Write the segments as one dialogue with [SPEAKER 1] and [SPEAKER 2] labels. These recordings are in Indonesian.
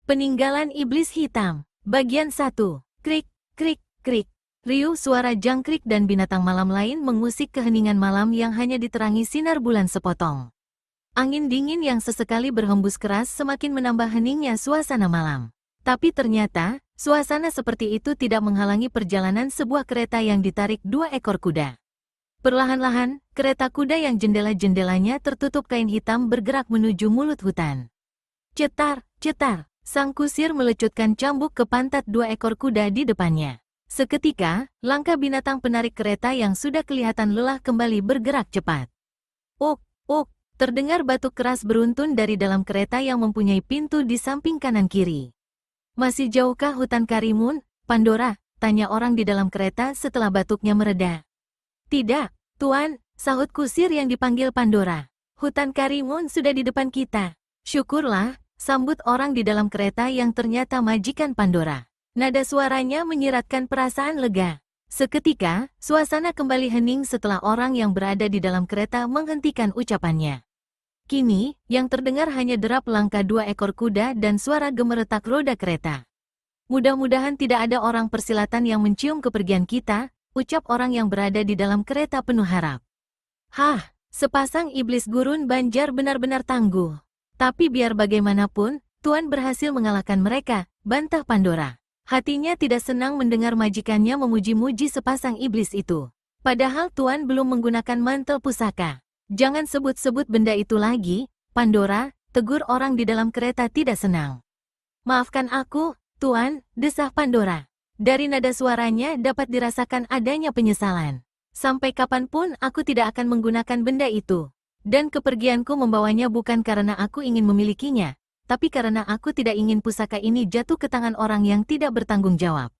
[SPEAKER 1] Peninggalan Iblis Hitam. Bagian 1. Krik, krik, krik. Riuh suara jangkrik dan binatang malam lain mengusik keheningan malam yang hanya diterangi sinar bulan sepotong. Angin dingin yang sesekali berhembus keras semakin menambah heningnya suasana malam. Tapi ternyata, suasana seperti itu tidak menghalangi perjalanan sebuah kereta yang ditarik 2 ekor kuda. Perlahan-lahan, kereta kuda yang jendela-jendelanya tertutup kain hitam bergerak menuju mulut hutan. Cetar, cetar. Sang kusir melecutkan cambuk ke pantat 2 ekor kuda di depannya. Seketika, langkah binatang penarik kereta yang sudah kelihatan lelah kembali bergerak cepat. Uk, uk, terdengar batuk keras beruntun dari dalam kereta yang mempunyai pintu di samping kanan kiri. Masih jauhkah hutan Karimun, Pandora? Tanya orang di dalam kereta setelah batuknya mereda. Tidak, Tuan, sahut kusir yang dipanggil Pandora. Hutan Karimun sudah di depan kita. Syukurlah, sambut orang di dalam kereta yang ternyata majikan Pandora. Nada suaranya menyiratkan perasaan lega. Seketika, suasana kembali hening setelah orang yang berada di dalam kereta menghentikan ucapannya. Kini, yang terdengar hanya derap langkah 2 ekor kuda dan suara gemeretak roda kereta. Mudah-mudahan tidak ada orang persilatan yang mencium kepergian kita, ucap orang yang berada di dalam kereta penuh harap. Hah, sepasang iblis gurun Banjar benar-benar tangguh. Tapi biar bagaimanapun, Tuan berhasil mengalahkan mereka, bantah Pandora. Hatinya tidak senang mendengar majikannya memuji-muji sepasang iblis itu. Padahal Tuan belum menggunakan mantel pusaka. Jangan sebut-sebut benda itu lagi, Pandora, tegur orang di dalam kereta tidak senang. Maafkan aku, Tuan, desah Pandora. Dari nada suaranya dapat dirasakan adanya penyesalan. Sampai kapanpun aku tidak akan menggunakan benda itu. Dan kepergianku membawanya bukan karena aku ingin memilikinya, tapi karena aku tidak ingin pusaka ini jatuh ke tangan orang yang tidak bertanggung jawab.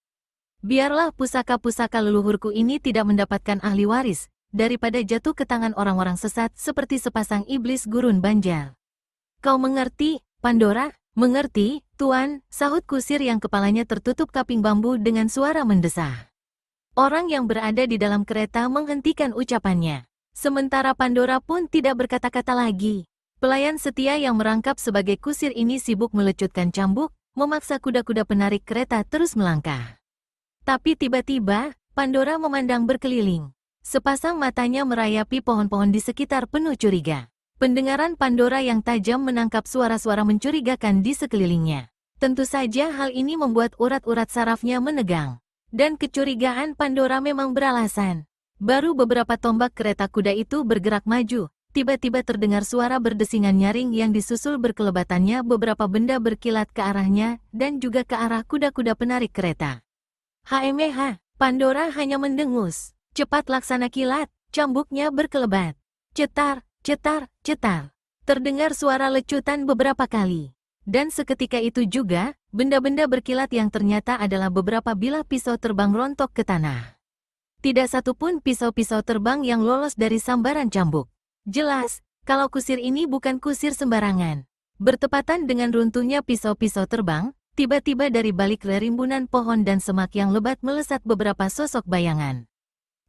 [SPEAKER 1] Biarlah pusaka-pusaka leluhurku ini tidak mendapatkan ahli waris, daripada jatuh ke tangan orang-orang sesat seperti sepasang iblis gurun Banjar. Kau mengerti, Pandora? Mengerti, Tuan, sahut kusir yang kepalanya tertutup kaping bambu dengan suara mendesah. Orang yang berada di dalam kereta menghentikan ucapannya. Sementara Pandora pun tidak berkata-kata lagi. Pelayan setia yang merangkap sebagai kusir ini sibuk melecutkan cambuk, memaksa kuda-kuda penarik kereta terus melangkah. Tapi tiba-tiba, Pandora memandang berkeliling. Sepasang matanya merayapi pohon-pohon di sekitar penuh curiga. Pendengaran Pandora yang tajam menangkap suara-suara mencurigakan di sekelilingnya. Tentu saja hal ini membuat urat-urat sarafnya menegang. Dan kecurigaan Pandora memang beralasan. Baru beberapa tombak kereta kuda itu bergerak maju, tiba-tiba terdengar suara berdesingan nyaring yang disusul berkelebatannya beberapa benda berkilat ke arahnya dan juga ke arah kuda-kuda penarik kereta. HMH, Pandora hanya mendengus. Cepat laksana kilat, cambuknya berkelebat. Cetar, cetar, cetar. Terdengar suara lecutan beberapa kali. Dan seketika itu juga, benda-benda berkilat yang ternyata adalah beberapa bilah pisau terbang rontok ke tanah. Tidak satupun pisau-pisau terbang yang lolos dari sambaran cambuk. Jelas, kalau kusir ini bukan kusir sembarangan. Bertepatan dengan runtuhnya pisau-pisau terbang, tiba-tiba dari balik rerimbunan pohon dan semak yang lebat melesat beberapa sosok bayangan.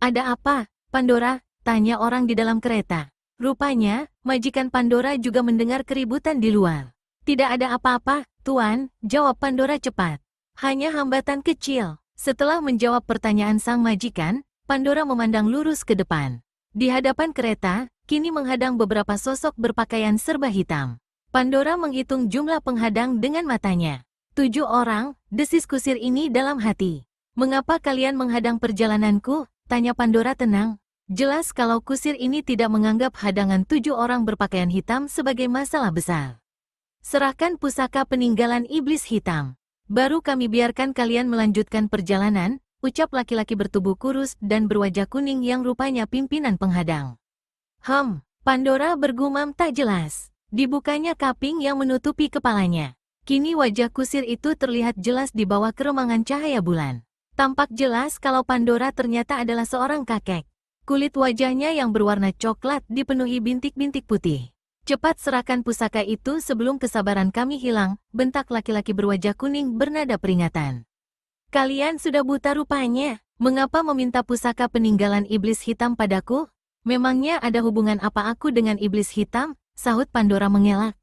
[SPEAKER 1] Ada apa, Pandora? Tanya orang di dalam kereta. Rupanya, majikan Pandora juga mendengar keributan di luar. Tidak ada apa-apa, Tuan, jawab Pandora cepat. Hanya hambatan kecil. Setelah menjawab pertanyaan sang majikan, Pandora memandang lurus ke depan. Di hadapan kereta, kini menghadang beberapa sosok berpakaian serba hitam. Pandora menghitung jumlah penghadang dengan matanya. 7 orang, desis kusir ini dalam hati. Mengapa kalian menghadang perjalananku? Tanya Pandora tenang. Jelas kalau kusir ini tidak menganggap hadangan 7 orang berpakaian hitam sebagai masalah besar. Serahkan pusaka peninggalan iblis hitam. Baru kami biarkan kalian melanjutkan perjalanan, ucap laki-laki bertubuh kurus dan berwajah kuning yang rupanya pimpinan penghadang. Pandora bergumam tak jelas. Dibukanya kaping yang menutupi kepalanya. Kini wajah kusir itu terlihat jelas di bawah keremangan cahaya bulan. Tampak jelas kalau Pandora ternyata adalah seorang kakek. Kulit wajahnya yang berwarna coklat dipenuhi bintik-bintik putih. Cepat serahkan pusaka itu sebelum kesabaran kami hilang, bentak laki-laki berwajah kuning bernada peringatan. Kalian sudah buta rupanya, mengapa meminta pusaka peninggalan iblis hitam padaku? Memangnya ada hubungan apa aku dengan iblis hitam? Sahut Pandora mengelak.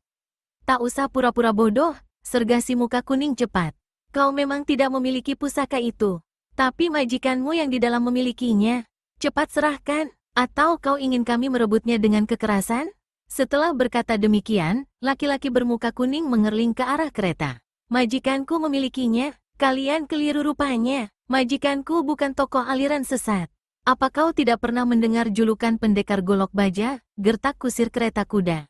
[SPEAKER 1] Tak usah pura-pura bodoh, sergasi muka kuning cepat. Kau memang tidak memiliki pusaka itu. Tapi majikanmu yang di dalam memilikinya. Cepat serahkan, atau kau ingin kami merebutnya dengan kekerasan? Setelah berkata demikian, laki-laki bermuka kuning mengerling ke arah kereta. Majikanku memilikinya, kalian keliru rupanya. Majikanku bukan tokoh aliran sesat. Apa kau tidak pernah mendengar julukan pendekar golok baja? Gertak kusir kereta kuda.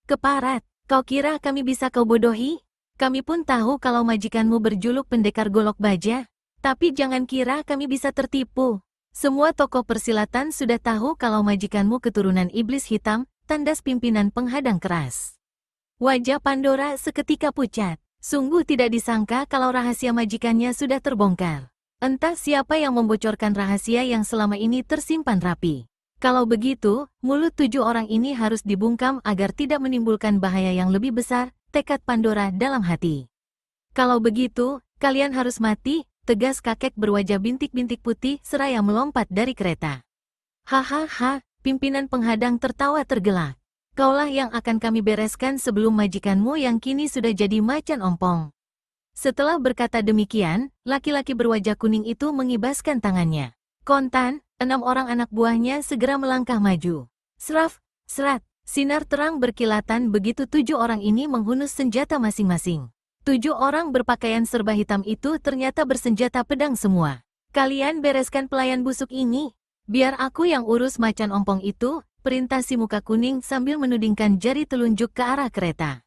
[SPEAKER 1] Keparat, kau kira kami bisa kau bodohi? Kami pun tahu kalau majikanmu berjuluk pendekar golok baja. Tapi jangan kira kami bisa tertipu. Semua tokoh persilatan sudah tahu kalau majikanmu keturunan iblis hitam, tandas pimpinan penghadang keras. Wajah Pandora seketika pucat. Sungguh tidak disangka kalau rahasia majikannya sudah terbongkar. Entah siapa yang membocorkan rahasia yang selama ini tersimpan rapi. Kalau begitu, mulut 7 orang ini harus dibungkam agar tidak menimbulkan bahaya yang lebih besar, tekad Pandora dalam hati. Kalau begitu, kalian harus mati, tegas kakek berwajah bintik-bintik putih seraya melompat dari kereta. Hahaha, pimpinan penghadang tertawa tergelak. Kaulah yang akan kami bereskan sebelum majikanmu yang kini sudah jadi macan ompong. Setelah berkata demikian, laki-laki berwajah kuning itu mengibaskan tangannya. Kontan, 6 orang anak buahnya segera melangkah maju. Seraf, serat, sinar terang berkilatan begitu 7 orang ini menghunus senjata masing-masing. 7 orang berpakaian serba hitam itu ternyata bersenjata pedang semua. Kalian bereskan pelayan busuk ini. Biar aku yang urus macan ompong itu, perintah si muka kuning sambil menudingkan jari telunjuk ke arah kereta.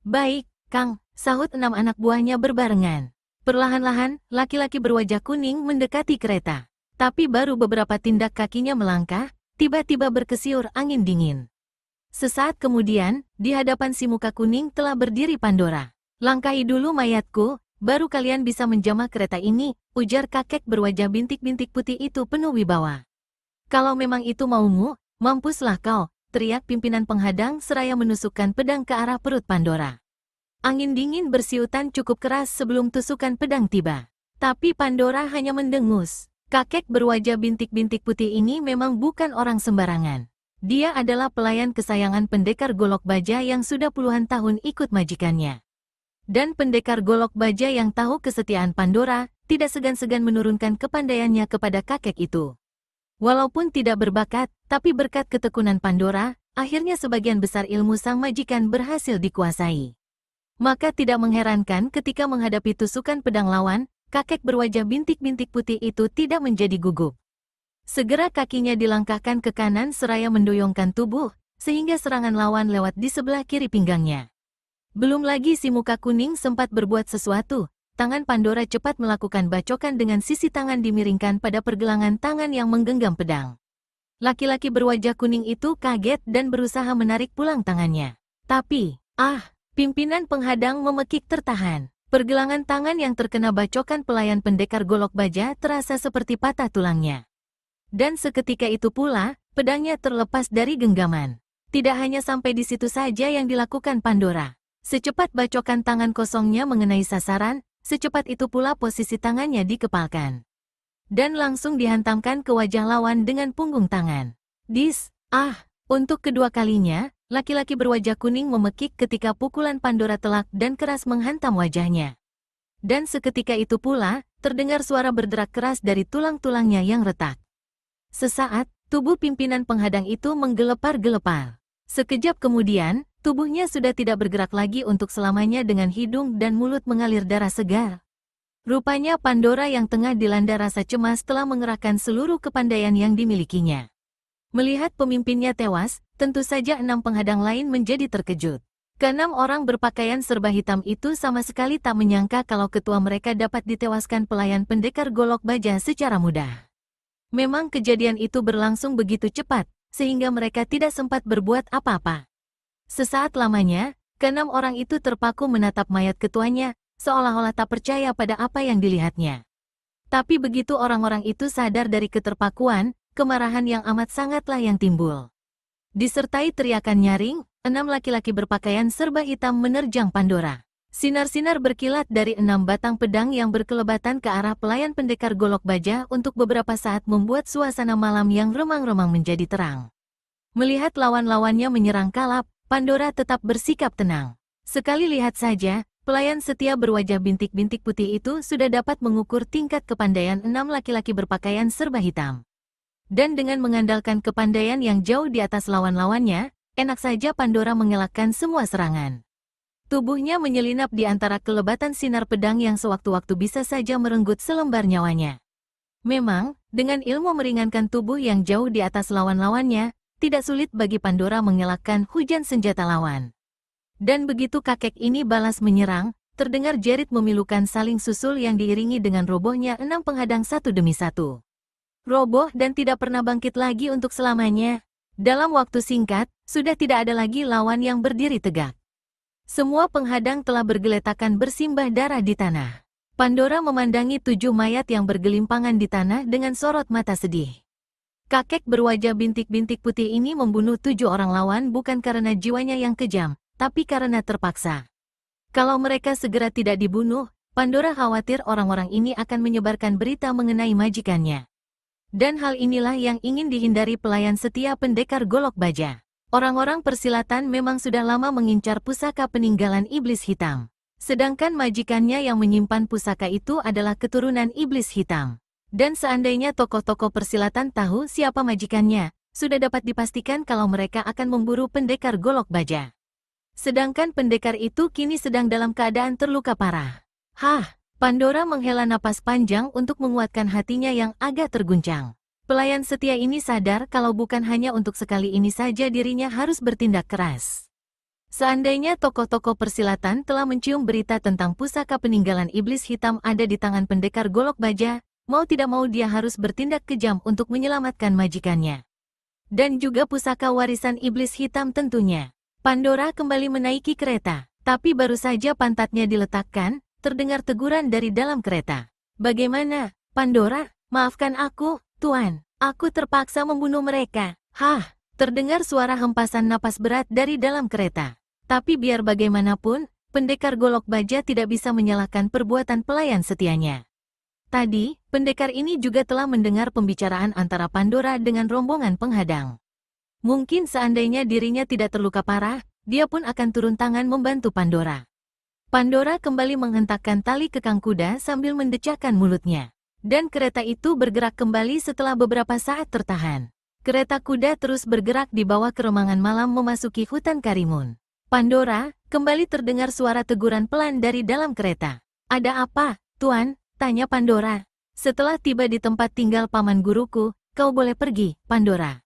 [SPEAKER 1] Baik, Kang. Sahut 6 anak buahnya berbarengan. Perlahan-lahan, laki-laki berwajah kuning mendekati kereta. Tapi baru beberapa tindak kakinya melangkah, tiba-tiba berkesiur angin dingin. Sesaat kemudian, di hadapan si muka kuning telah berdiri Pandora. Langkahi dulu mayatku, baru kalian bisa menjamah kereta ini, ujar kakek berwajah bintik-bintik putih itu penuh wibawa. Kalau memang itu maumu, mampuslah kau, teriak pimpinan penghadang seraya menusukkan pedang ke arah perut Pandora. Angin dingin bersiutan cukup keras sebelum tusukan pedang tiba. Tapi Pandora hanya mendengus. Kakek berwajah bintik-bintik putih ini memang bukan orang sembarangan. Dia adalah pelayan kesayangan pendekar golok baja yang sudah puluhan tahun ikut majikannya. Dan pendekar golok baja yang tahu kesetiaan Pandora, tidak segan-segan menurunkan kepandaiannya kepada kakek itu. Walaupun tidak berbakat, tapi berkat ketekunan Pandora, akhirnya sebagian besar ilmu sang majikan berhasil dikuasai. Maka tidak mengherankan ketika menghadapi tusukan pedang lawan, kakek berwajah bintik-bintik putih itu tidak menjadi gugup. Segera kakinya dilangkahkan ke kanan seraya mendoyongkan tubuh, sehingga serangan lawan lewat di sebelah kiri pinggangnya. Belum lagi si muka kuning sempat berbuat sesuatu, tangan Pandora cepat melakukan bacokan dengan sisi tangan dimiringkan pada pergelangan tangan yang menggenggam pedang. Laki-laki berwajah kuning itu kaget dan berusaha menarik pulang tangannya. Tapi, pimpinan penghadang memekik tertahan. Pergelangan tangan yang terkena bacokan pelayan pendekar golok baja terasa seperti patah tulangnya. Dan seketika itu pula, pedangnya terlepas dari genggaman. Tidak hanya sampai di situ saja yang dilakukan Pandora. Secepat bacokan tangan kosongnya mengenai sasaran, secepat itu pula posisi tangannya dikepalkan. Dan langsung dihantamkan ke wajah lawan dengan punggung tangan. Untuk kedua kalinya, laki-laki berwajah kuning memekik ketika pukulan Pandora telak dan keras menghantam wajahnya. Dan seketika itu pula, terdengar suara berderak keras dari tulang-tulangnya yang retak. Sesaat, tubuh pimpinan penghadang itu menggelepar-gelepar. Sekejap kemudian, tubuhnya sudah tidak bergerak lagi untuk selamanya dengan hidung dan mulut mengalir darah segar. Rupanya Pandora yang tengah dilanda rasa cemas telah mengerahkan seluruh kepandaian yang dimilikinya. Melihat pemimpinnya tewas, tentu saja 6 penghadang lain menjadi terkejut. Ke-6 orang berpakaian serba hitam itu sama sekali tak menyangka kalau ketua mereka dapat ditewaskan pelayan pendekar golok baja secara mudah. Memang kejadian itu berlangsung begitu cepat, sehingga mereka tidak sempat berbuat apa-apa. Sesaat lamanya, ke-6 orang itu terpaku menatap mayat ketuanya, seolah-olah tak percaya pada apa yang dilihatnya. Tapi begitu orang-orang itu sadar dari keterpakuan, kemarahan yang amat sangatlah yang timbul. Disertai teriakan nyaring, 6 laki-laki berpakaian serba hitam menerjang Pandora. Sinar-sinar berkilat dari 6 batang pedang yang berkelebatan ke arah pelayan pendekar golok baja untuk beberapa saat membuat suasana malam yang remang-remang menjadi terang. Melihat lawan-lawannya menyerang kalap, Pandora tetap bersikap tenang. Sekali lihat saja, Pelayan setia berwajah bintik-bintik putih itu sudah dapat mengukur tingkat kepandaian 6 laki-laki berpakaian serba hitam. Dan dengan mengandalkan kepandaian yang jauh di atas lawan-lawannya, enak saja Pandora mengelakkan semua serangan. Tubuhnya menyelinap di antara kelebatan sinar pedang yang sewaktu-waktu bisa saja merenggut selembar nyawanya. Memang, dengan ilmu meringankan tubuh yang jauh di atas lawan-lawannya, tidak sulit bagi Pandora mengelakkan hujan senjata lawan. Dan begitu kakek ini balas menyerang, terdengar jerit memilukan saling susul yang diiringi dengan robohnya 6 penghadang satu demi satu. Roboh dan tidak pernah bangkit lagi untuk selamanya. Dalam waktu singkat, sudah tidak ada lagi lawan yang berdiri tegak. Semua penghadang telah bergeletakan bersimbah darah di tanah. Pandora memandangi 7 mayat yang bergelimpangan di tanah dengan sorot mata sedih. Kakek berwajah bintik-bintik putih ini membunuh 7 orang lawan bukan karena jiwanya yang kejam, tapi karena terpaksa. Kalau mereka segera tidak dibunuh, Pandora khawatir orang-orang ini akan menyebarkan berita mengenai majikannya. Dan hal inilah yang ingin dihindari pelayan setia pendekar golok baja. Orang-orang persilatan memang sudah lama mengincar pusaka peninggalan iblis hitam. Sedangkan majikannya yang menyimpan pusaka itu adalah keturunan iblis hitam. Dan seandainya tokoh-tokoh persilatan tahu siapa majikannya, sudah dapat dipastikan kalau mereka akan memburu pendekar golok baja. Sedangkan pendekar itu kini sedang dalam keadaan terluka parah. Pandora menghela napas panjang untuk menguatkan hatinya yang agak terguncang. Pelayan setia ini sadar kalau bukan hanya untuk sekali ini saja dirinya harus bertindak keras. Seandainya tokoh-tokoh persilatan telah mencium berita tentang pusaka peninggalan iblis hitam ada di tangan pendekar golok baja, mau tidak mau dia harus bertindak kejam untuk menyelamatkan majikannya. Dan juga pusaka warisan iblis hitam tentunya. Pandora kembali menaiki kereta, tapi baru saja pantatnya diletakkan, terdengar teguran dari dalam kereta. "Bagaimana, Pandora? Maafkan aku, Tuan. Aku terpaksa membunuh mereka." Terdengar suara hempasan napas berat dari dalam kereta. Tapi biar bagaimanapun, pendekar golok baja tidak bisa menyalahkan perbuatan pelayan setianya. Tadi, pendekar ini juga telah mendengar pembicaraan antara Pandora dengan rombongan penghadang. Mungkin seandainya dirinya tidak terluka parah, dia pun akan turun tangan membantu Pandora. Pandora kembali menghentakkan tali kekang kuda sambil mendecakkan mulutnya. Dan kereta itu bergerak kembali setelah beberapa saat tertahan. Kereta kuda terus bergerak di bawah keremangan malam memasuki hutan karimun. Pandora, kembali terdengar suara teguran pelan dari dalam kereta. "Ada apa, Tuan?" tanya Pandora. "Setelah tiba di tempat tinggal paman guruku, kau boleh pergi, Pandora."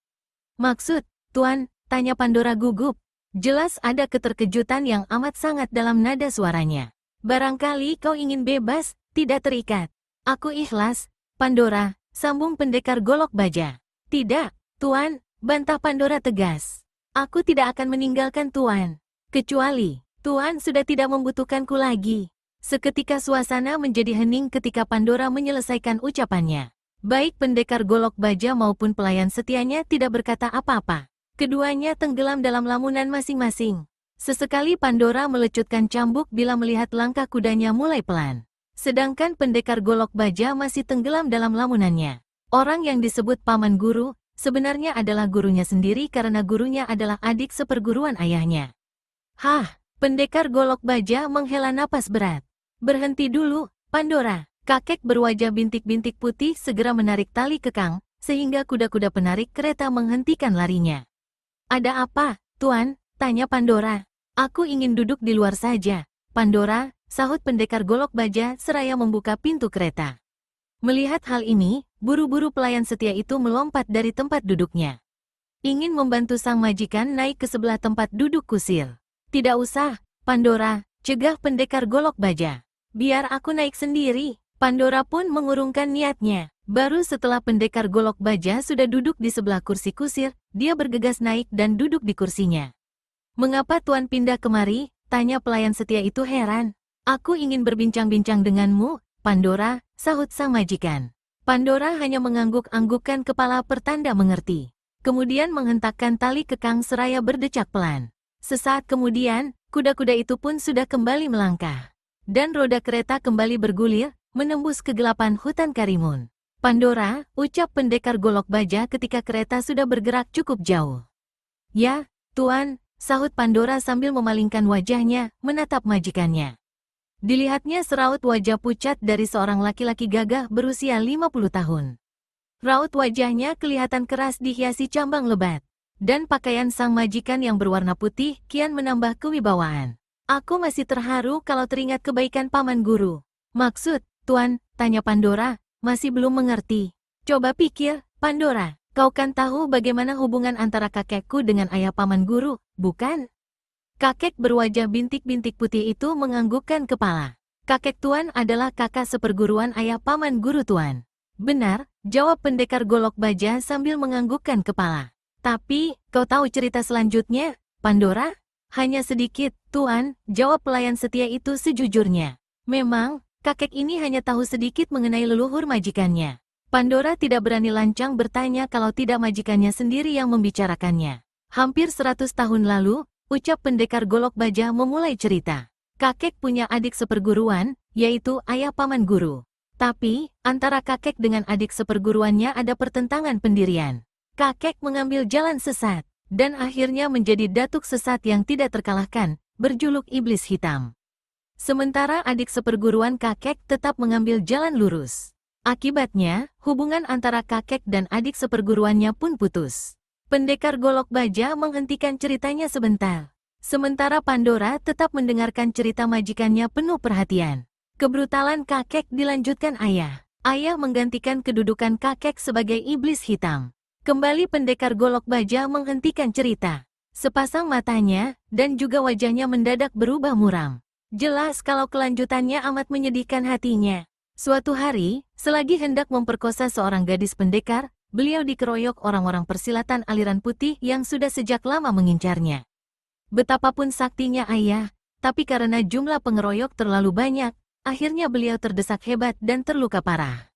[SPEAKER 1] "Maksud, Tuan?" tanya Pandora gugup. Jelas ada keterkejutan yang amat sangat dalam nada suaranya. "Barangkali kau ingin bebas, tidak terikat." "Aku ikhlas, Pandora," sambung pendekar golok baja. "Tidak, Tuan," bantah Pandora tegas. "Aku tidak akan meninggalkan Tuan. Kecuali, Tuan sudah tidak membutuhkanku lagi." Seketika suasana menjadi hening ketika Pandora menyelesaikan ucapannya. Baik pendekar golok baja maupun pelayan setianya tidak berkata apa-apa. Keduanya tenggelam dalam lamunan masing-masing. Sesekali Pandora melecutkan cambuk bila melihat langkah kudanya mulai pelan. Sedangkan pendekar golok baja masih tenggelam dalam lamunannya. Orang yang disebut paman guru, sebenarnya adalah gurunya sendiri karena gurunya adalah adik seperguruan ayahnya. Pendekar golok baja menghela napas berat. "Berhenti dulu, Pandora." Kakek berwajah bintik-bintik putih segera menarik tali kekang, sehingga kuda-kuda penarik kereta menghentikan larinya. "Ada apa, Tuan?" tanya Pandora. "Aku ingin duduk di luar saja, Pandora," sahut pendekar golok baja seraya membuka pintu kereta. Melihat hal ini, buru-buru pelayan setia itu melompat dari tempat duduknya. Ingin membantu sang majikan naik ke sebelah tempat duduk kusir. "Tidak usah, Pandora," cegah pendekar golok baja. "Biar aku naik sendiri." Pandora pun mengurungkan niatnya. Baru setelah pendekar golok baja sudah duduk di sebelah kursi kusir, dia bergegas naik dan duduk di kursinya. "Mengapa Tuan pindah kemari?" tanya pelayan setia itu heran. "Aku ingin berbincang-bincang denganmu, Pandora," sahut sang majikan. Pandora hanya mengangguk-anggukkan kepala pertanda mengerti. Kemudian menghentakkan tali kekang seraya berdecak pelan. Sesaat kemudian, kuda-kuda itu pun sudah kembali melangkah. Dan roda kereta kembali bergulir, menembus kegelapan hutan karimun. "Pandora," ucap pendekar golok baja ketika kereta sudah bergerak cukup jauh. "Ya, Tuan," sahut Pandora sambil memalingkan wajahnya, menatap majikannya. Dilihatnya seraut wajah pucat dari seorang laki-laki gagah berusia 50 tahun. Raut wajahnya kelihatan keras dihiasi cambang lebat. Dan pakaian sang majikan yang berwarna putih kian menambah kewibawaan. Aku masih terharu kalau teringat kebaikan paman guru. Maksud, Tuan, tanya Pandora, masih belum mengerti. Coba pikir, Pandora, kau kan tahu bagaimana hubungan antara kakekku dengan ayah paman guru, bukan? Kakek berwajah bintik-bintik putih itu menganggukkan kepala. Kakek Tuan adalah kakak seperguruan ayah paman guru Tuan. Benar, jawab pendekar golok baja sambil menganggukkan kepala. Tapi, kau tahu cerita selanjutnya, Pandora? Hanya sedikit, Tuan, jawab pelayan setia itu sejujurnya. Memang, kakek ini hanya tahu sedikit mengenai leluhur majikannya. Pandora tidak berani lancang bertanya kalau tidak majikannya sendiri yang membicarakannya. Hampir 100 tahun lalu, ucap pendekar golok baja memulai cerita. Kakek punya adik seperguruan, yaitu ayah paman guru. Tapi, antara kakek dengan adik seperguruannya ada pertentangan pendirian. Kakek mengambil jalan sesat, dan akhirnya menjadi datuk sesat yang tidak terkalahkan, berjuluk iblis hitam. Sementara adik seperguruan kakek tetap mengambil jalan lurus. Akibatnya, hubungan antara kakek dan adik seperguruannya pun putus. Pendekar golok baja menghentikan ceritanya sebentar. Sementara Pandora tetap mendengarkan cerita majikannya penuh perhatian. Kebrutalan kakek dilanjutkan ayah. Ayah menggantikan kedudukan kakek sebagai iblis hitam. Kembali pendekar golok baja menghentikan cerita. Sepasang matanya, dan juga wajahnya mendadak berubah muram. Jelas kalau kelanjutannya amat menyedihkan hatinya. Suatu hari, selagi hendak memperkosa seorang gadis pendekar, beliau dikeroyok orang-orang persilatan aliran putih yang sudah sejak lama mengincarnya. Betapapun saktinya ayah, tapi karena jumlah pengeroyok terlalu banyak, akhirnya beliau terdesak hebat dan terluka parah.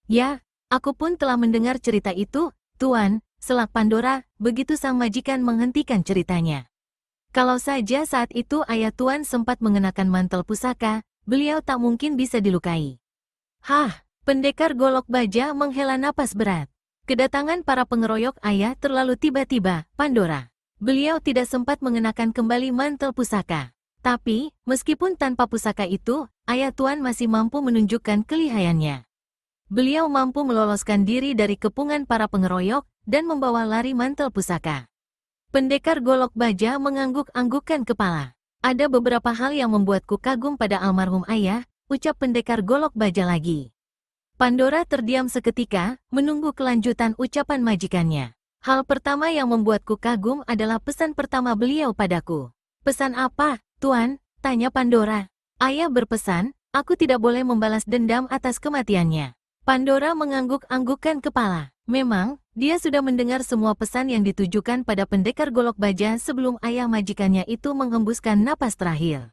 [SPEAKER 1] Ya, aku pun telah mendengar cerita itu, Tuan, selak Pandora, begitu sang majikan menghentikan ceritanya. Kalau saja saat itu ayah Tuan sempat mengenakan mantel pusaka, beliau tak mungkin bisa dilukai. Hah, pendekar golok baja menghela napas berat. Kedatangan para pengeroyok ayah terlalu tiba-tiba, Pandora. Beliau tidak sempat mengenakan kembali mantel pusaka. Tapi, meskipun tanpa pusaka itu, ayah Tuan masih mampu menunjukkan kelihayannya. Beliau mampu meloloskan diri dari kepungan para pengeroyok dan membawa lari mantel pusaka. Pendekar golok baja mengangguk-anggukkan kepala. Ada beberapa hal yang membuatku kagum pada almarhum ayah, ucap pendekar golok baja lagi. Pandora terdiam seketika, menunggu kelanjutan ucapan majikannya. Hal pertama yang membuatku kagum adalah pesan pertama beliau padaku. Pesan apa, Tuan? Tanya Pandora. Ayah berpesan, aku tidak boleh membalas dendam atas kematiannya. Pandora mengangguk-anggukkan kepala. Memang, dia sudah mendengar semua pesan yang ditujukan pada pendekar golok baja sebelum ayah majikannya itu menghembuskan napas terakhir.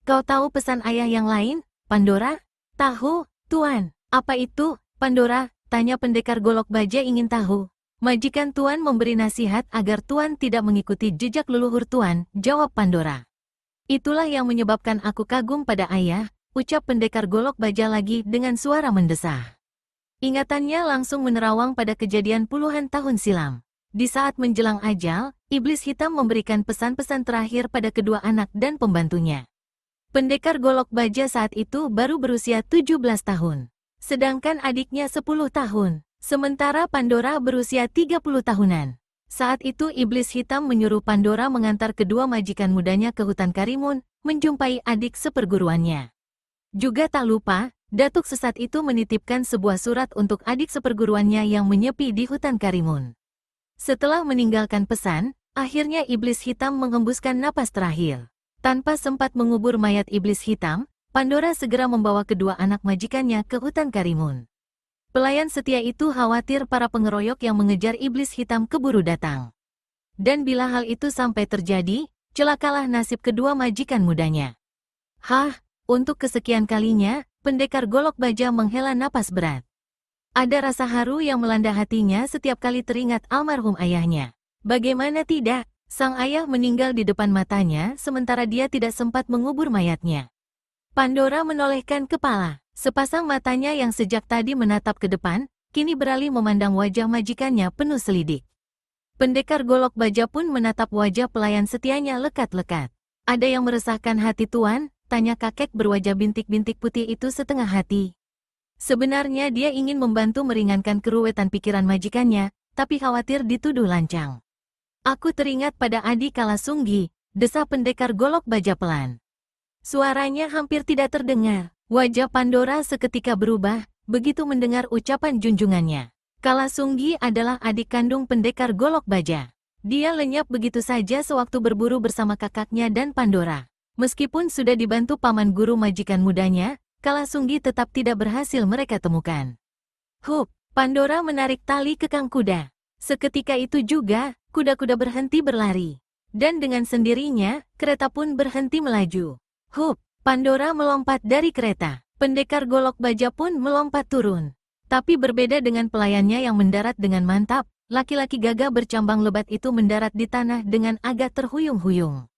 [SPEAKER 1] Kau tahu pesan ayah yang lain, Pandora? Tahu, Tuan. Apa itu, Pandora? Tanya pendekar golok baja ingin tahu. Majikan Tuan memberi nasihat agar Tuan tidak mengikuti jejak leluhur Tuan, jawab Pandora. Itulah yang menyebabkan aku kagum pada ayah, ucap pendekar golok baja lagi dengan suara mendesah. Ingatannya langsung menerawang pada kejadian puluhan tahun silam. Di saat menjelang ajal, iblis hitam memberikan pesan-pesan terakhir pada kedua anak dan pembantunya. Pendekar golok baja saat itu baru berusia 17 tahun. Sedangkan adiknya 10 tahun. Sementara Pandora berusia 30 tahunan. Saat itu iblis hitam menyuruh Pandora mengantar kedua majikan mudanya ke hutan Karimun, menjumpai adik seperguruannya. Juga tak lupa, datuk sesat itu menitipkan sebuah surat untuk adik seperguruannya yang menyepi di hutan Karimun. Setelah meninggalkan pesan, akhirnya iblis hitam menghembuskan napas terakhir. Tanpa sempat mengubur mayat iblis hitam, Pandora segera membawa kedua anak majikannya ke hutan Karimun. Pelayan setia itu khawatir para pengeroyok yang mengejar iblis hitam keburu datang. Dan bila hal itu sampai terjadi, celakalah nasib kedua majikan mudanya. Hah, untuk kesekian kalinya, pendekar golok baja menghela napas berat. Ada rasa haru yang melanda hatinya setiap kali teringat almarhum ayahnya. Bagaimana tidak, sang ayah meninggal di depan matanya sementara dia tidak sempat mengubur mayatnya. Pandora menolehkan kepala. Sepasang matanya yang sejak tadi menatap ke depan, kini beralih memandang wajah majikannya penuh selidik. Pendekar golok baja pun menatap wajah pelayan setianya lekat-lekat. Ada yang meresahkan hati Tuan, Tanya kakek berwajah bintik-bintik putih itu setengah hati. Sebenarnya dia ingin membantu meringankan keruwetan pikiran majikannya, tapi khawatir dituduh lancang. Aku teringat pada Adi Kalasunggi, desa pendekar golok baja pelan. Suaranya hampir tidak terdengar. Wajah Pandora seketika berubah, begitu mendengar ucapan junjungannya. Kalasunggi adalah adik kandung pendekar golok baja. Dia lenyap begitu saja sewaktu berburu bersama kakaknya dan Pandora. Meskipun sudah dibantu paman guru majikan mudanya, Kalasunggi tetap tidak berhasil mereka temukan. Hup, Pandora menarik tali kekang kuda. Seketika itu juga, kuda-kuda berhenti berlari. Dan dengan sendirinya, kereta pun berhenti melaju. Hup, Pandora melompat dari kereta. Pendekar golok baja pun melompat turun. Tapi berbeda dengan pelayannya yang mendarat dengan mantap, laki-laki gagah bercambang lebat itu mendarat di tanah dengan agak terhuyung-huyung.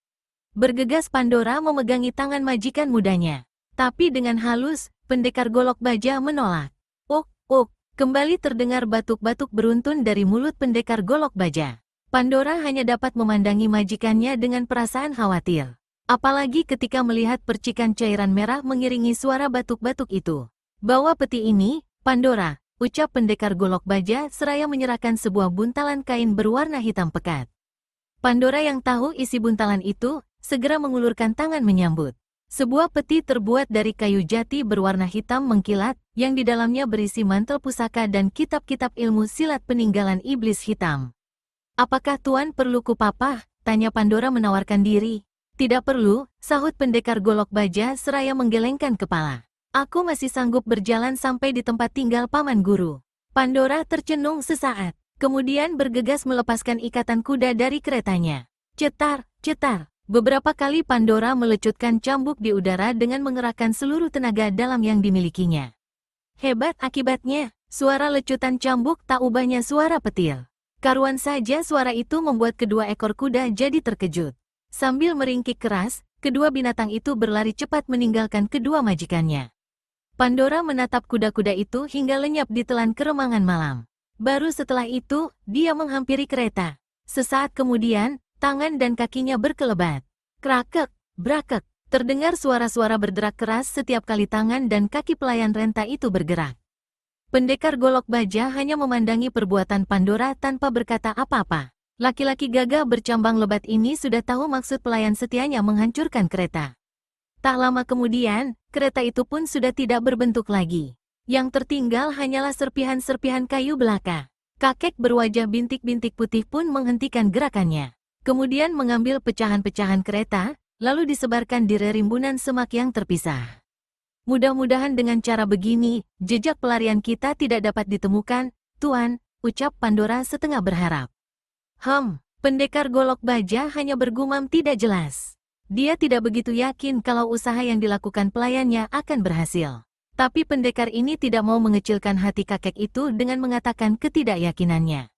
[SPEAKER 1] Bergegas Pandora memegangi tangan majikan mudanya. Tapi dengan halus, pendekar golok baja menolak. Kembali terdengar batuk-batuk beruntun dari mulut pendekar golok baja. Pandora hanya dapat memandangi majikannya dengan perasaan khawatir. Apalagi ketika melihat percikan cairan merah mengiringi suara batuk-batuk itu. Bawa peti ini, Pandora, ucap pendekar golok baja seraya menyerahkan sebuah buntalan kain berwarna hitam pekat. Pandora yang tahu isi buntalan itu, segera mengulurkan tangan menyambut. Sebuah peti terbuat dari kayu jati berwarna hitam mengkilat, yang di dalamnya berisi mantel pusaka dan kitab-kitab ilmu silat peninggalan iblis hitam. Apakah Tuan perlu kupapah? Tanya Pandora menawarkan diri. Tidak perlu, sahut pendekar golok baja seraya menggelengkan kepala. Aku masih sanggup berjalan sampai di tempat tinggal paman guru. Pandora tercenung sesaat, kemudian bergegas melepaskan ikatan kuda dari keretanya. Cetar, cetar. Beberapa kali Pandora melecutkan cambuk di udara dengan mengerahkan seluruh tenaga dalam yang dimilikinya. Hebat akibatnya, suara lecutan cambuk tak ubahnya suara petir. Karuan saja suara itu membuat kedua ekor kuda jadi terkejut. Sambil meringkik keras, kedua binatang itu berlari cepat meninggalkan kedua majikannya. Pandora menatap kuda-kuda itu hingga lenyap di telan keremangan malam. Baru setelah itu, dia menghampiri kereta. Sesaat kemudian, tangan dan kakinya berkelebat. Krakek, brakek, terdengar suara-suara berderak keras setiap kali tangan dan kaki pelayan renta itu bergerak. Pendekar golok baja hanya memandangi perbuatan Pandora tanpa berkata apa-apa. Laki-laki gagah bercambang lebat ini sudah tahu maksud pelayan setianya menghancurkan kereta. Tak lama kemudian, kereta itu pun sudah tidak berbentuk lagi. Yang tertinggal hanyalah serpihan-serpihan kayu belaka. Kakek berwajah bintik-bintik putih pun menghentikan gerakannya. Kemudian mengambil pecahan-pecahan kereta, lalu disebarkan di rerimbunan semak yang terpisah. Mudah-mudahan dengan cara begini, jejak pelarian kita tidak dapat ditemukan, Tuan, ucap Pandora setengah berharap. Pendekar golok baja hanya bergumam tidak jelas. Dia tidak begitu yakin kalau usaha yang dilakukan pelayannya akan berhasil. Tapi pendekar ini tidak mau mengecilkan hati kakek itu dengan mengatakan ketidakyakinannya.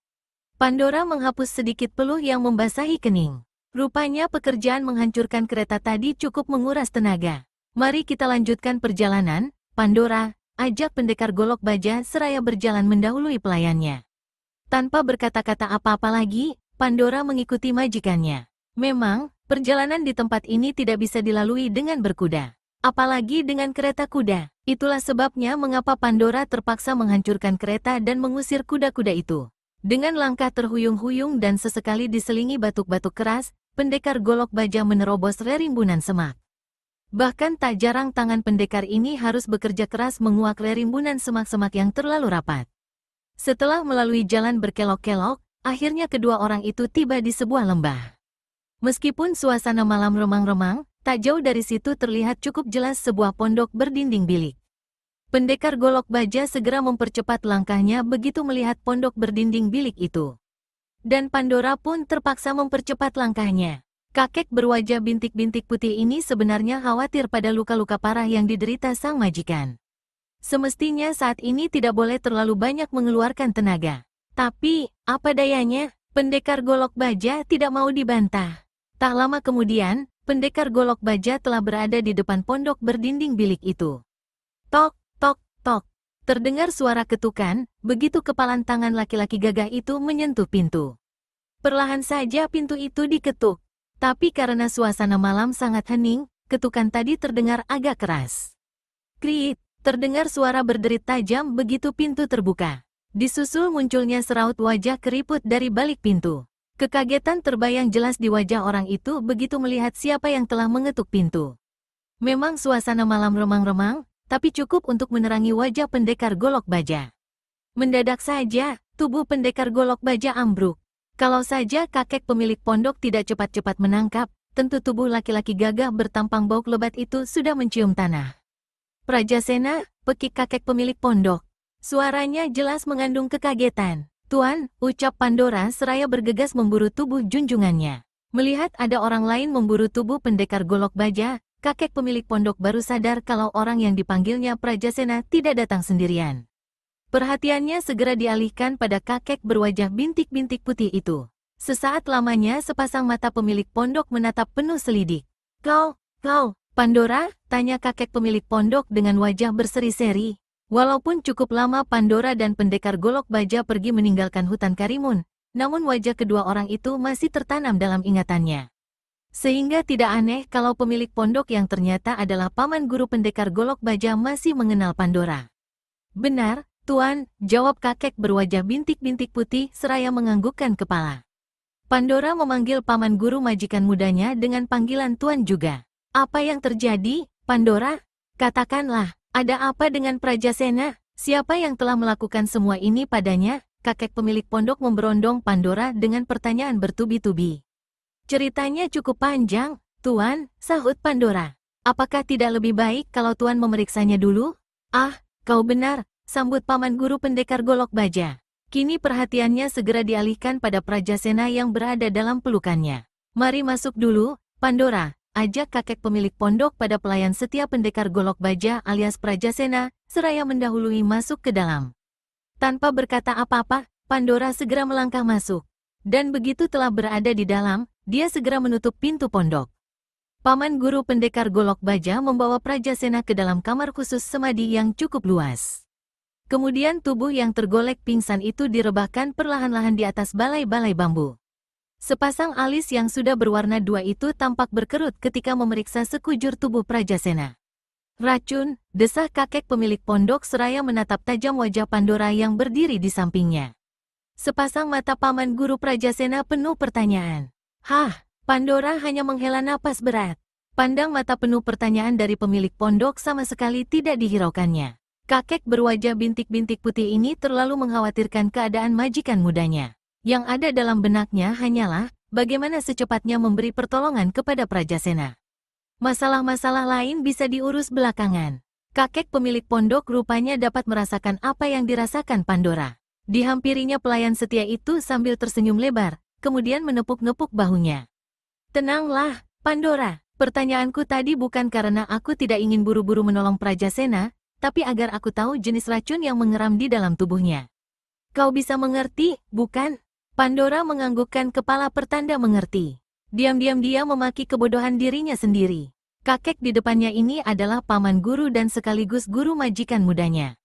[SPEAKER 1] Pandora menghapus sedikit peluh yang membasahi kening. Rupanya pekerjaan menghancurkan kereta tadi cukup menguras tenaga. Mari kita lanjutkan perjalanan, Pandora, ajak pendekar golok baja seraya berjalan mendahului pelayannya. Tanpa berkata-kata apa-apa lagi, Pandora mengikuti majikannya. Memang, perjalanan di tempat ini tidak bisa dilalui dengan berkuda. Apalagi dengan kereta kuda. Itulah sebabnya mengapa Pandora terpaksa menghancurkan kereta dan mengusir kuda-kuda itu. Dengan langkah terhuyung-huyung dan sesekali diselingi batuk-batuk keras, pendekar golok baja menerobos rerimbunan semak. Bahkan tak jarang tangan pendekar ini harus bekerja keras menguak rerimbunan semak-semak yang terlalu rapat. Setelah melalui jalan berkelok-kelok, akhirnya kedua orang itu tiba di sebuah lembah. Meskipun suasana malam remang-remang, tak jauh dari situ terlihat cukup jelas sebuah pondok berdinding bilik. Pendekar golok baja segera mempercepat langkahnya begitu melihat pondok berdinding bilik itu. Dan Pandora pun terpaksa mempercepat langkahnya. Kakek berwajah bintik-bintik putih ini sebenarnya khawatir pada luka-luka parah yang diderita sang majikan. Semestinya saat ini tidak boleh terlalu banyak mengeluarkan tenaga. Tapi, apa dayanya, pendekar golok baja tidak mau dibantah. Tak lama kemudian, pendekar golok baja telah berada di depan pondok berdinding bilik itu. Tok, tok, tok. Terdengar suara ketukan, begitu kepalan tangan laki-laki gagah itu menyentuh pintu. Perlahan saja pintu itu diketuk. Tapi karena suasana malam sangat hening, ketukan tadi terdengar agak keras. Kriit, terdengar suara berderit tajam begitu pintu terbuka. Disusul munculnya seraut wajah keriput dari balik pintu. Kekagetan terbayang jelas di wajah orang itu begitu melihat siapa yang telah mengetuk pintu. Memang suasana malam remang-remang, tapi cukup untuk menerangi wajah pendekar golok baja. Mendadak saja, tubuh pendekar golok baja ambruk. Kalau saja kakek pemilik pondok tidak cepat-cepat menangkap, tentu tubuh laki-laki gagah bertampang bauk lebat itu sudah mencium tanah. Prajasena, pekik kakek pemilik pondok. Suaranya jelas mengandung kekagetan. Tuan, ucap Pandora seraya bergegas memburu tubuh junjungannya. Melihat ada orang lain memburu tubuh pendekar golok baja, kakek pemilik pondok baru sadar kalau orang yang dipanggilnya Prajasena tidak datang sendirian. Perhatiannya segera dialihkan pada kakek berwajah bintik-bintik putih itu. Sesaat lamanya sepasang mata pemilik pondok menatap penuh selidik. Kau, Pandora? Tanya kakek pemilik pondok dengan wajah berseri-seri. Walaupun cukup lama Pandora dan pendekar golok baja pergi meninggalkan hutan Karimun, namun wajah kedua orang itu masih tertanam dalam ingatannya. Sehingga tidak aneh kalau pemilik pondok yang ternyata adalah paman guru pendekar golok baja masih mengenal Pandora. Benar, Tuan, jawab kakek berwajah bintik-bintik putih seraya menganggukkan kepala. Pandora memanggil paman guru majikan mudanya dengan panggilan Tuan juga. Apa yang terjadi, Pandora? Katakanlah, ada apa dengan Prajasena? Siapa yang telah melakukan semua ini padanya? Kakek pemilik pondok memberondong Pandora dengan pertanyaan bertubi-tubi. Ceritanya cukup panjang, Tuan, sahut Pandora. Apakah tidak lebih baik kalau Tuan memeriksanya dulu? Ah, kau benar, sambut paman guru pendekar golok baja. Kini perhatiannya segera dialihkan pada Prajasena yang berada dalam pelukannya. Mari masuk dulu, Pandora, ajak kakek pemilik pondok pada pelayan setia pendekar golok baja alias Prajasena, seraya mendahului masuk ke dalam. Tanpa berkata apa-apa, Pandora segera melangkah masuk. Dan begitu telah berada di dalam, dia segera menutup pintu pondok. Paman guru pendekar golok baja membawa Prajasena ke dalam kamar khusus semadi yang cukup luas. Kemudian tubuh yang tergolek pingsan itu direbahkan perlahan-lahan di atas balai-balai bambu. Sepasang alis yang sudah berwarna dua itu tampak berkerut ketika memeriksa sekujur tubuh Prajasena. Racun, desah kakek pemilik pondok seraya menatap tajam wajah Pandora yang berdiri di sampingnya. Sepasang mata paman guru Prajasena penuh pertanyaan. Hah, Pandora hanya menghela napas berat. Pandang mata penuh pertanyaan dari pemilik pondok sama sekali tidak dihiraukannya. Kakek berwajah bintik-bintik putih ini terlalu mengkhawatirkan keadaan majikan mudanya. Yang ada dalam benaknya hanyalah bagaimana secepatnya memberi pertolongan kepada Prajasena. Masalah-masalah lain bisa diurus belakangan. Kakek pemilik pondok rupanya dapat merasakan apa yang dirasakan Pandora. Dihampirinya pelayan setia itu sambil tersenyum lebar, kemudian menepuk-nepuk bahunya. Tenanglah, Pandora. Pertanyaanku tadi bukan karena aku tidak ingin buru-buru menolong Prajasena, tapi agar aku tahu jenis racun yang mengeram di dalam tubuhnya. Kau bisa mengerti, bukan? Pandora menganggukkan kepala pertanda mengerti. Diam-diam dia memaki kebodohan dirinya sendiri. Kakek di depannya ini adalah paman guru dan sekaligus guru majikan mudanya.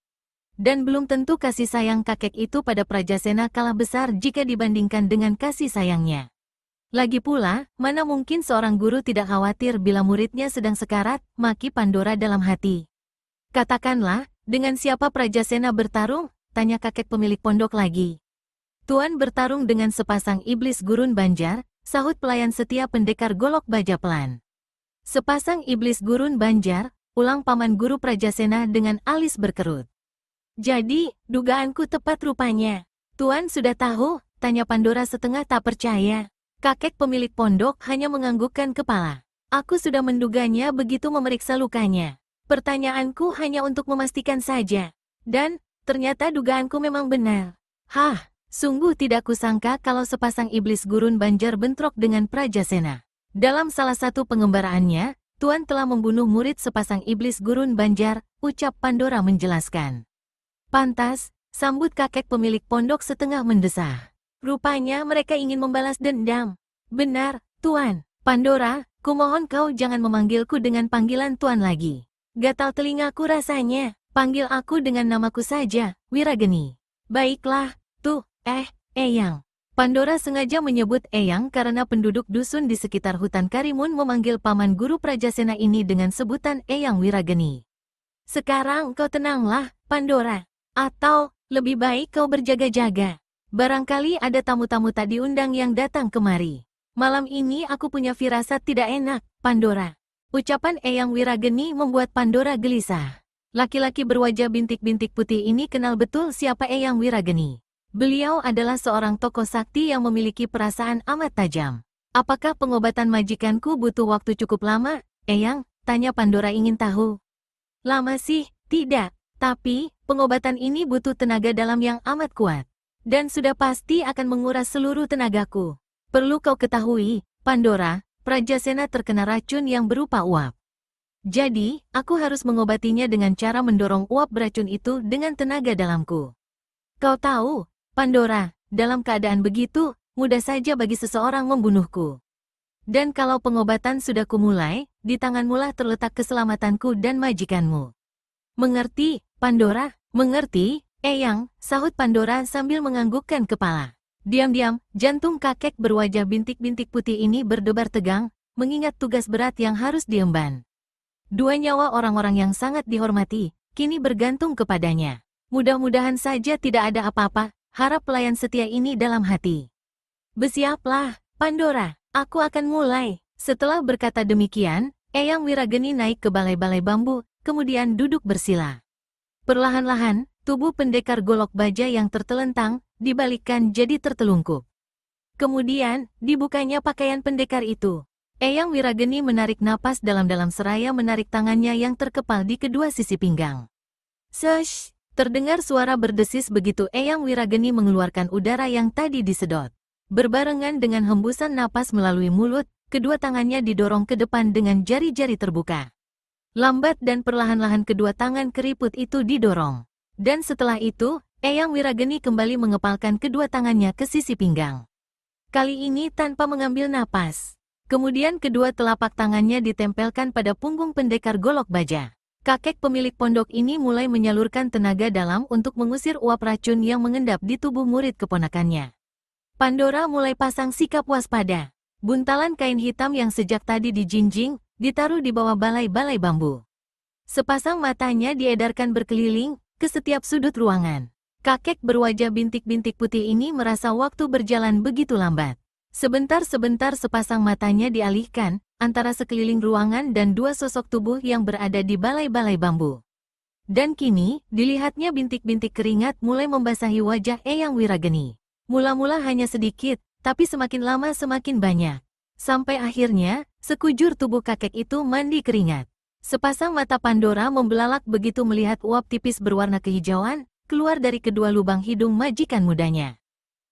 [SPEAKER 1] Dan belum tentu kasih sayang kakek itu pada Prajasena kalah besar jika dibandingkan dengan kasih sayangnya. Lagi pula, mana mungkin seorang guru tidak khawatir bila muridnya sedang sekarat, maki Pandora dalam hati. Katakanlah, dengan siapa Prajasena bertarung? Tanya kakek pemilik pondok lagi. Tuan bertarung dengan sepasang iblis gurun banjar, sahut pelayan setia pendekar golok baja pelan. Sepasang iblis gurun banjar, ulang paman guru Prajasena dengan alis berkerut. Jadi, dugaanku tepat rupanya. Tuan sudah tahu? Tanya Pandora setengah tak percaya. Kakek pemilik pondok hanya menganggukkan kepala. Aku sudah menduganya begitu memeriksa lukanya. Pertanyaanku hanya untuk memastikan saja. Dan, ternyata dugaanku memang benar. Hah, sungguh tidak kusangka kalau sepasang iblis gurun banjar bentrok dengan Prajasena. Dalam salah satu pengembaraannya, Tuan telah membunuh murid sepasang iblis gurun banjar, ucap Pandora menjelaskan. Pantas, sambut kakek pemilik pondok setengah mendesah. Rupanya mereka ingin membalas dendam. Benar, Tuan. Pandora, kumohon kau jangan memanggilku dengan panggilan Tuan lagi. Gatal telingaku rasanya, panggil aku dengan namaku saja, Wirageni. Baiklah, Eyang. Pandora sengaja menyebut Eyang karena penduduk dusun di sekitar hutan Karimun memanggil paman guru Prajasena ini dengan sebutan Eyang Wirageni. Sekarang kau tenanglah, Pandora. Atau, lebih baik kau berjaga-jaga. Barangkali ada tamu-tamu tak diundang yang datang kemari. Malam ini aku punya firasat tidak enak, Pandora. Ucapan Eyang Wirageni membuat Pandora gelisah. Laki-laki berwajah bintik-bintik putih ini kenal betul siapa Eyang Wirageni. Beliau adalah seorang tokoh sakti yang memiliki perasaan amat tajam. Apakah pengobatan majikanku butuh waktu cukup lama, Eyang? Tanya Pandora ingin tahu. Lama sih, tidak. Tapi, pengobatan ini butuh tenaga dalam yang amat kuat. Dan sudah pasti akan menguras seluruh tenagaku. Perlu kau ketahui, Pandora, Prajasena terkena racun yang berupa uap. Jadi, aku harus mengobatinya dengan cara mendorong uap beracun itu dengan tenaga dalamku. Kau tahu, Pandora, dalam keadaan begitu, mudah saja bagi seseorang membunuhku. Dan kalau pengobatan sudah kumulai, di tanganmulah terletak keselamatanku dan majikanmu. Mengerti, Pandora? Mengerti, Eyang, sahut Pandora sambil menganggukkan kepala. Diam-diam, jantung kakek berwajah bintik-bintik putih ini berdebar tegang, mengingat tugas berat yang harus diemban. Dua nyawa orang-orang yang sangat dihormati, kini bergantung kepadanya. Mudah-mudahan saja tidak ada apa-apa, harap pelayan setia ini dalam hati. Bersiaplah, Pandora, aku akan mulai. Setelah berkata demikian, Eyang Wirageni naik ke balai-balai bambu, kemudian duduk bersila. Perlahan-lahan, tubuh pendekar golok baja yang tertelentang, dibalikkan jadi tertelungkup. Kemudian, dibukanya pakaian pendekar itu. Eyang Wirageni menarik napas dalam-dalam seraya menarik tangannya yang terkepal di kedua sisi pinggang. Sesh! Terdengar suara berdesis begitu Eyang Wirageni mengeluarkan udara yang tadi disedot. Berbarengan dengan hembusan napas melalui mulut, kedua tangannya didorong ke depan dengan jari-jari terbuka. Lambat dan perlahan-lahan kedua tangan keriput itu didorong. Dan setelah itu, Eyang Wirageni kembali mengepalkan kedua tangannya ke sisi pinggang. Kali ini tanpa mengambil napas. Kemudian kedua telapak tangannya ditempelkan pada punggung pendekar golok baja. Kakek pemilik pondok ini mulai menyalurkan tenaga dalam untuk mengusir uap racun yang mengendap di tubuh murid keponakannya. Pandora mulai pasang sikap waspada. Buntalan kain hitam yang sejak tadi dijinjing, ditaruh di bawah balai-balai bambu. Sepasang matanya diedarkan berkeliling, ke setiap sudut ruangan. Kakek berwajah bintik-bintik putih ini merasa waktu berjalan begitu lambat. Sebentar-sebentar sepasang matanya dialihkan, antara sekeliling ruangan dan dua sosok tubuh yang berada di balai-balai bambu. Dan kini, dilihatnya bintik-bintik keringat mulai membasahi wajah Eyang Wirageni. Mula-mula hanya sedikit, tapi semakin lama semakin banyak. Sampai akhirnya, sekujur tubuh kakek itu mandi keringat. Sepasang mata Pandora membelalak begitu melihat uap tipis berwarna kehijauan, keluar dari kedua lubang hidung majikan mudanya.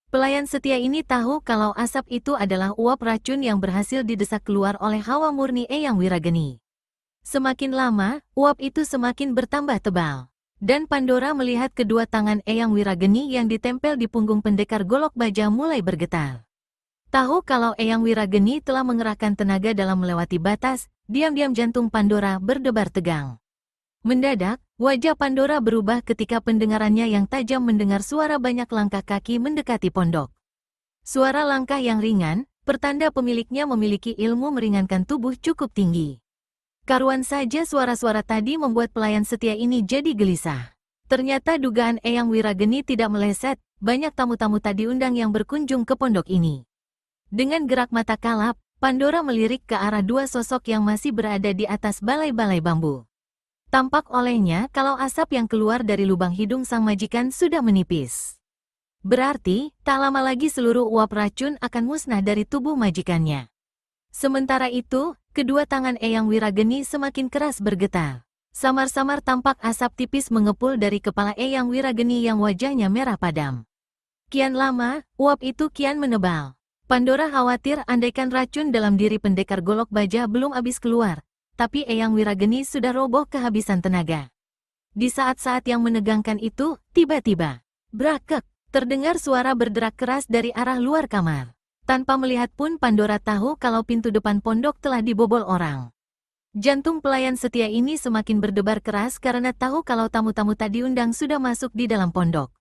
[SPEAKER 1] Pelayan setia ini tahu kalau asap itu adalah uap racun yang berhasil didesak keluar oleh hawa murni Eyang Wirageni. Semakin lama, uap itu semakin bertambah tebal. Dan Pandora melihat kedua tangan Eyang Wirageni yang ditempel di punggung pendekar golok baja mulai bergetar. Tahu kalau Eyang Wirageni telah mengerahkan tenaga dalam melewati batas, diam-diam jantung Pandora berdebar tegang. Mendadak, wajah Pandora berubah ketika pendengarannya yang tajam mendengar suara banyak langkah kaki mendekati pondok. Suara langkah yang ringan, pertanda pemiliknya memiliki ilmu meringankan tubuh cukup tinggi. Karuan saja suara-suara tadi membuat pelayan setia ini jadi gelisah. Ternyata dugaan Eyang Wirageni tidak meleset, banyak tamu-tamu tak diundang yang berkunjung ke pondok ini. Dengan gerak mata kalap, Pandora melirik ke arah dua sosok yang masih berada di atas balai-balai bambu. Tampak olehnya kalau asap yang keluar dari lubang hidung sang majikan sudah menipis. Berarti, tak lama lagi seluruh uap racun akan musnah dari tubuh majikannya. Sementara itu, kedua tangan Eyang Wirageni semakin keras bergetar. Samar-samar tampak asap tipis mengepul dari kepala Eyang Wirageni yang wajahnya merah padam. Kian lama, uap itu kian menebal. Pandora khawatir andaikan racun dalam diri pendekar golok baja belum habis keluar. Tapi Eyang Wirageni sudah roboh kehabisan tenaga. Di saat-saat yang menegangkan itu, tiba-tiba, brakek, terdengar suara berderak keras dari arah luar kamar. Tanpa melihat pun Pandora tahu kalau pintu depan pondok telah dibobol orang. Jantung pelayan setia ini semakin berdebar keras karena tahu kalau tamu-tamu tak diundang sudah masuk di dalam pondok.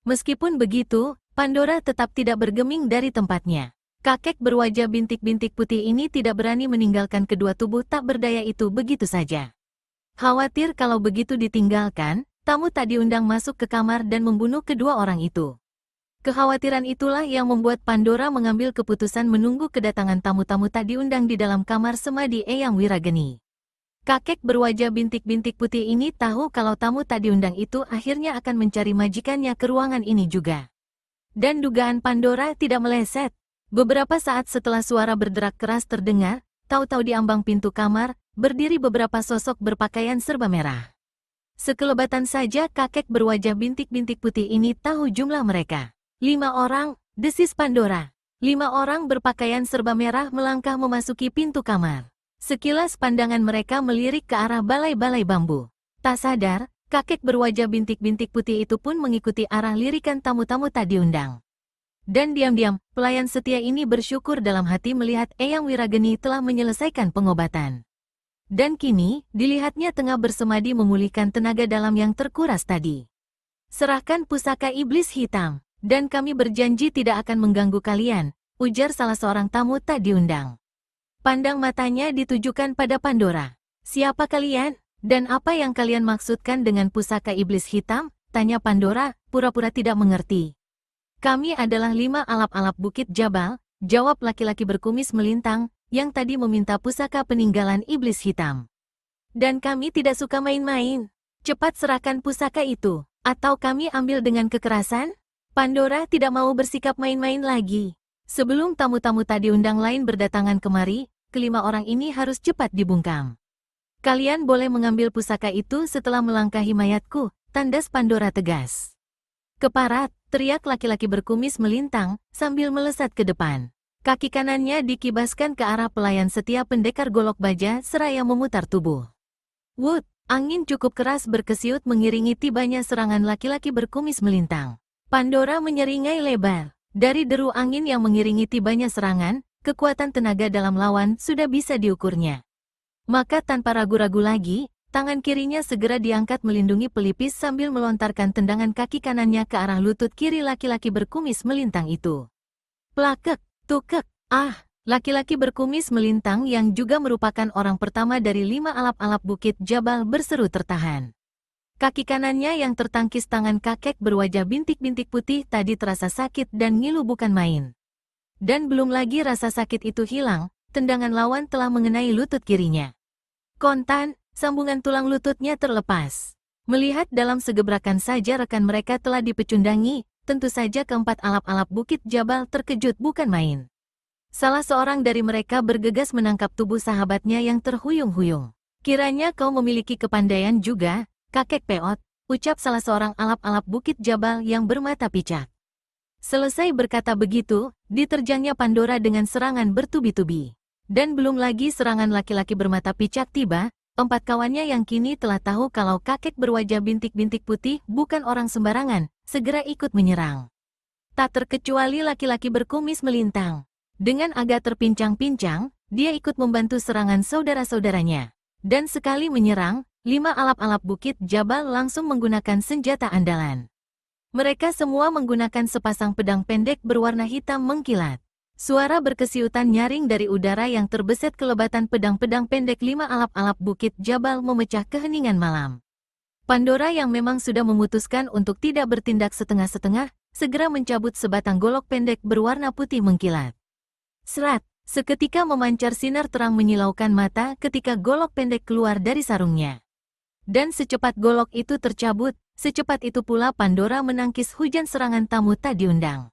[SPEAKER 1] Meskipun begitu, Pandora tetap tidak bergeming dari tempatnya. Kakek berwajah bintik-bintik putih ini tidak berani meninggalkan kedua tubuh tak berdaya itu begitu saja. Khawatir kalau begitu ditinggalkan, tamu tak diundang masuk ke kamar dan membunuh kedua orang itu. Kekhawatiran itulah yang membuat Pandora mengambil keputusan menunggu kedatangan tamu-tamu tak diundang di dalam kamar semadi Eyang Wirageni. Kakek berwajah bintik-bintik putih ini tahu kalau tamu tak diundang itu akhirnya akan mencari majikannya ke ruangan ini juga. Dan dugaan Pandora tidak meleset. Beberapa saat setelah suara berderak keras terdengar, tahu-tahu di ambang pintu kamar, berdiri beberapa sosok berpakaian serba merah. Sekelebatan saja kakek berwajah bintik-bintik putih ini tahu jumlah mereka. 5 orang, desis Pandora. 5 orang berpakaian serba merah melangkah memasuki pintu kamar. Sekilas pandangan mereka melirik ke arah balai-balai bambu. Tak sadar, kakek berwajah bintik-bintik putih itu pun mengikuti arah lirikan tamu-tamu tak diundang. Dan diam-diam, pelayan setia ini bersyukur dalam hati melihat Eyang Wirageni telah menyelesaikan pengobatan. Dan kini, dilihatnya tengah bersemadi memulihkan tenaga dalam yang terkuras tadi. Serahkan pusaka iblis hitam. Dan kami berjanji tidak akan mengganggu kalian, ujar salah seorang tamu tak diundang. Pandang matanya ditujukan pada Pandora. Siapa kalian? Dan apa yang kalian maksudkan dengan pusaka iblis hitam? Tanya Pandora, pura-pura tidak mengerti. Kami adalah 5 alap-alap Bukit Jabal, jawab laki-laki berkumis melintang, yang tadi meminta pusaka peninggalan iblis hitam. Dan kami tidak suka main-main. Cepat serahkan pusaka itu, atau kami ambil dengan kekerasan? Pandora tidak mau bersikap main-main lagi. Sebelum tamu-tamu tak diundang lain berdatangan kemari, kelima orang ini harus cepat dibungkam. Kalian boleh mengambil pusaka itu setelah melangkahi mayatku, tandas Pandora tegas. Keparat, teriak laki-laki berkumis melintang, sambil melesat ke depan. Kaki kanannya dikibaskan ke arah pelayan setia pendekar golok baja seraya memutar tubuh. Wut, angin cukup keras berkesiut mengiringi tibanya serangan laki-laki berkumis melintang. Pandora menyeringai lebar. Dari deru angin yang mengiringi tibanya serangan, kekuatan tenaga dalam lawan sudah bisa diukurnya. Maka tanpa ragu-ragu lagi, tangan kirinya segera diangkat melindungi pelipis sambil melontarkan tendangan kaki kanannya ke arah lutut kiri laki-laki berkumis melintang itu. Plakek, tukek, laki-laki berkumis melintang yang juga merupakan orang pertama dari 5 alap-alap Bukit Jabal berseru tertahan. Kaki kanannya yang tertangkis tangan kakek berwajah bintik-bintik putih tadi terasa sakit dan ngilu bukan main. Dan belum lagi rasa sakit itu hilang, tendangan lawan telah mengenai lutut kirinya. Kontan, sambungan tulang lututnya terlepas. Melihat dalam segebrakan saja rekan mereka telah dipecundangi, tentu saja keempat alap-alap Bukit Jabal terkejut bukan main. Salah seorang dari mereka bergegas menangkap tubuh sahabatnya yang terhuyung-huyung. Kiranya kau memiliki kepandaian juga, kakek peot, ucap salah seorang alap-alap Bukit Jabal yang bermata picak. Selesai berkata begitu, diterjangnya Pandora dengan serangan bertubi-tubi. Dan belum lagi serangan laki-laki bermata picak tiba, 4 kawannya yang kini telah tahu kalau kakek berwajah bintik-bintik putih bukan orang sembarangan, segera ikut menyerang. Tak terkecuali laki-laki berkumis melintang. Dengan agak terpincang-pincang, dia ikut membantu serangan saudara-saudaranya. Dan sekali menyerang, 5 alap-alap Bukit Jabal langsung menggunakan senjata andalan. Mereka semua menggunakan sepasang pedang pendek berwarna hitam mengkilat. Suara berkesiutan nyaring dari udara yang terbeset kelebatan pedang-pedang pendek 5 alap-alap Bukit Jabal memecah keheningan malam. Pandora yang memang sudah memutuskan untuk tidak bertindak setengah-setengah, segera mencabut sebatang golok pendek berwarna putih mengkilat. Serat, seketika memancar sinar terang menyilaukan mata ketika golok pendek keluar dari sarungnya. Dan secepat golok itu tercabut, secepat itu pula Pandora menangkis hujan serangan tamu tak diundang.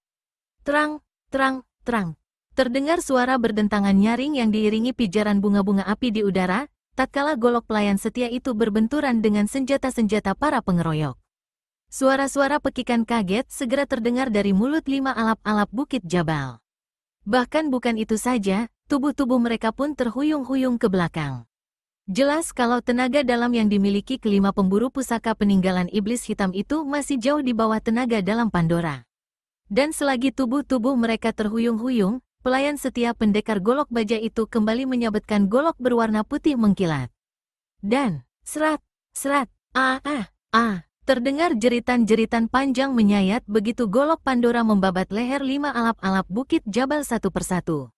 [SPEAKER 1] Terang, terang, terang. Terdengar suara berdentangan nyaring yang diiringi pijaran bunga-bunga api di udara, tatkala golok pelayan setia itu berbenturan dengan senjata-senjata para pengeroyok. Suara-suara pekikan kaget segera terdengar dari mulut 5 alap-alap Bukit Jabal. Bahkan bukan itu saja, tubuh-tubuh mereka pun terhuyung-huyung ke belakang. Jelas kalau tenaga dalam yang dimiliki kelima pemburu pusaka peninggalan iblis hitam itu masih jauh di bawah tenaga dalam Pandora. Dan selagi tubuh-tubuh mereka terhuyung-huyung, pelayan setia pendekar golok baja itu kembali menyabetkan golok berwarna putih mengkilat. Dan, serat, Terdengar jeritan-jeritan panjang menyayat begitu golok Pandora membabat leher 5 alap-alap bukit Jabal satu persatu.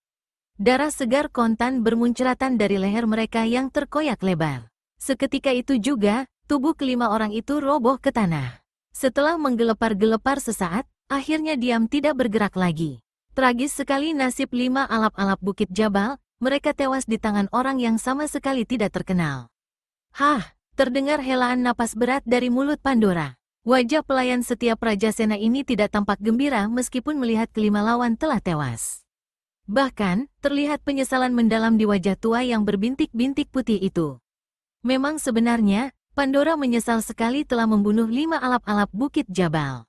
[SPEAKER 1] Darah segar kontan bermuncratan dari leher mereka yang terkoyak lebar. Seketika itu juga, tubuh kelima orang itu roboh ke tanah. Setelah menggelepar-gelepar sesaat, akhirnya diam tidak bergerak lagi. Tragis sekali nasib 5 alap-alap bukit Jabal, mereka tewas di tangan orang yang sama sekali tidak terkenal. Hah! Terdengar helaan napas berat dari mulut Pandora. Wajah pelayan setiap Raja Sena ini tidak tampak gembira meskipun melihat kelima lawan telah tewas. Bahkan, terlihat penyesalan mendalam di wajah tua yang berbintik-bintik putih itu. Memang sebenarnya, Pandora menyesal sekali telah membunuh 5 alap-alap bukit Jabal.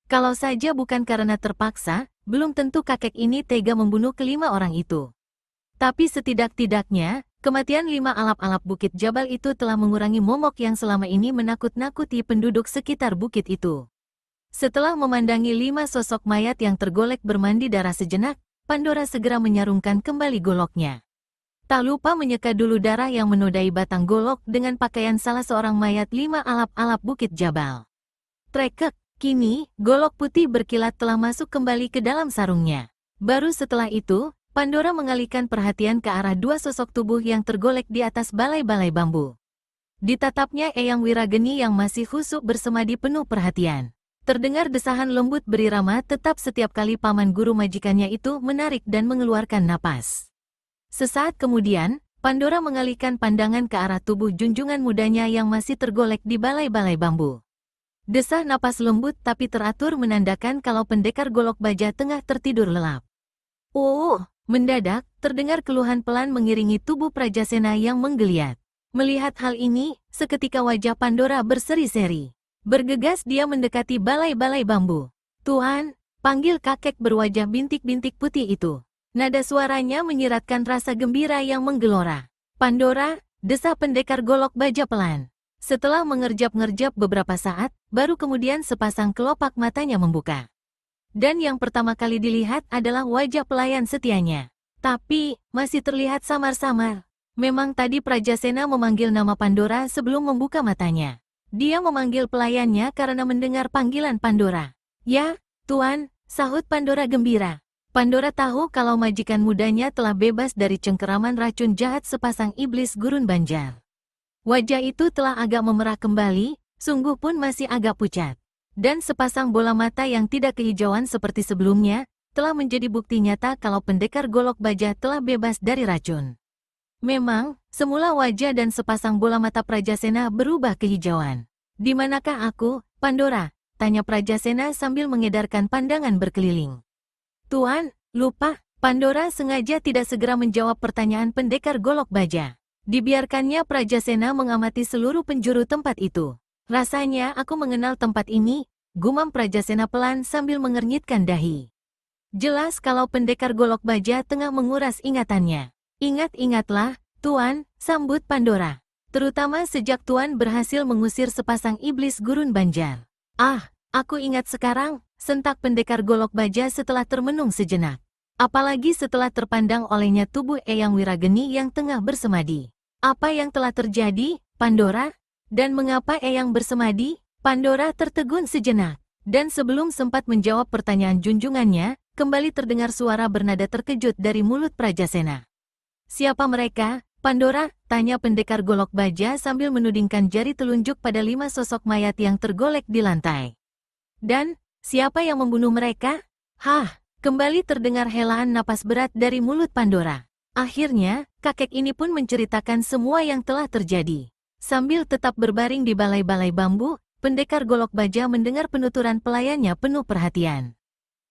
[SPEAKER 1] Kalau saja bukan karena terpaksa, belum tentu kakek ini tega membunuh kelima orang itu. Tapi setidak-tidaknya, kematian 5 alap-alap bukit Jabal itu telah mengurangi momok yang selama ini menakut-nakuti penduduk sekitar bukit itu. Setelah memandangi 5 sosok mayat yang tergolek bermandi darah sejenak, Pandora segera menyarungkan kembali goloknya. Tak lupa menyeka dulu darah yang menodai batang golok dengan pakaian salah seorang mayat 5 alap-alap bukit Jabal. Trekek, kini, golok putih berkilat telah masuk kembali ke dalam sarungnya. Baru setelah itu, Pandora mengalihkan perhatian ke arah 2 sosok tubuh yang tergolek di atas balai-balai bambu. Ditatapnya Eyang Wirageni yang masih khusyuk bersemadi penuh perhatian. Terdengar desahan lembut berirama tetap setiap kali paman guru majikannya itu menarik dan mengeluarkan napas. Sesaat kemudian, Pandora mengalihkan pandangan ke arah tubuh junjungan mudanya yang masih tergolek di balai-balai bambu. Desah napas lembut tapi teratur menandakan kalau pendekar golok baja tengah tertidur lelap. Mendadak, terdengar keluhan pelan mengiringi tubuh Prajasena yang menggeliat. Melihat hal ini, seketika wajah Pandora berseri-seri. Bergegas dia mendekati balai-balai bambu. "Tuan," panggil kakek berwajah bintik-bintik putih itu. Nada suaranya menyiratkan rasa gembira yang menggelora. "Pandora," desah pendekar golok baja pelan. Setelah mengerjap-ngerjap beberapa saat, baru kemudian sepasang kelopak matanya membuka. Dan yang pertama kali dilihat adalah wajah pelayan setianya. Tapi, masih terlihat samar-samar. Memang tadi Prajasena memanggil nama Pandora sebelum membuka matanya. Dia memanggil pelayannya karena mendengar panggilan Pandora. "Ya, Tuan," sahut Pandora gembira. Pandora tahu kalau majikan mudanya telah bebas dari cengkeraman racun jahat sepasang iblis gurun banjar. Wajah itu telah agak memerah kembali, sungguh pun masih agak pucat. Dan sepasang bola mata yang tidak kehijauan seperti sebelumnya, telah menjadi bukti nyata kalau pendekar golok baja telah bebas dari racun. Memang, semula wajah dan sepasang bola mata Prajasena berubah kehijauan. "Di manakah aku, Pandora?" tanya Prajasena sambil mengedarkan pandangan berkeliling. "Tuan, lupa." Pandora sengaja tidak segera menjawab pertanyaan pendekar golok baja. Dibiarkannya Prajasena mengamati seluruh penjuru tempat itu. "Rasanya aku mengenal tempat ini," gumam Prajasena pelan sambil mengernyitkan dahi. Jelas kalau pendekar golok baja tengah menguras ingatannya. "Ingat-ingatlah, Tuan," sambut Pandora. "Terutama sejak Tuan berhasil mengusir sepasang iblis gurun banjar." "Ah, aku ingat sekarang," sentak pendekar golok baja setelah termenung sejenak. Apalagi setelah terpandang olehnya tubuh Eyang Wirageni yang tengah bersemadi. "Apa yang telah terjadi, Pandora? Dan mengapa Eyang bersemadi?" Pandora tertegun sejenak. Dan sebelum sempat menjawab pertanyaan junjungannya, kembali terdengar suara bernada terkejut dari mulut Prajasena. "Siapa mereka, Pandora?" tanya pendekar golok baja sambil menudingkan jari telunjuk pada 5 sosok mayat yang tergolek di lantai. "Dan, siapa yang membunuh mereka?" "Hah!" Kembali terdengar helaan napas berat dari mulut Pandora. Akhirnya, kakek ini pun menceritakan semua yang telah terjadi. Sambil tetap berbaring di balai-balai bambu, pendekar golok baja mendengar penuturan pelayannya penuh perhatian.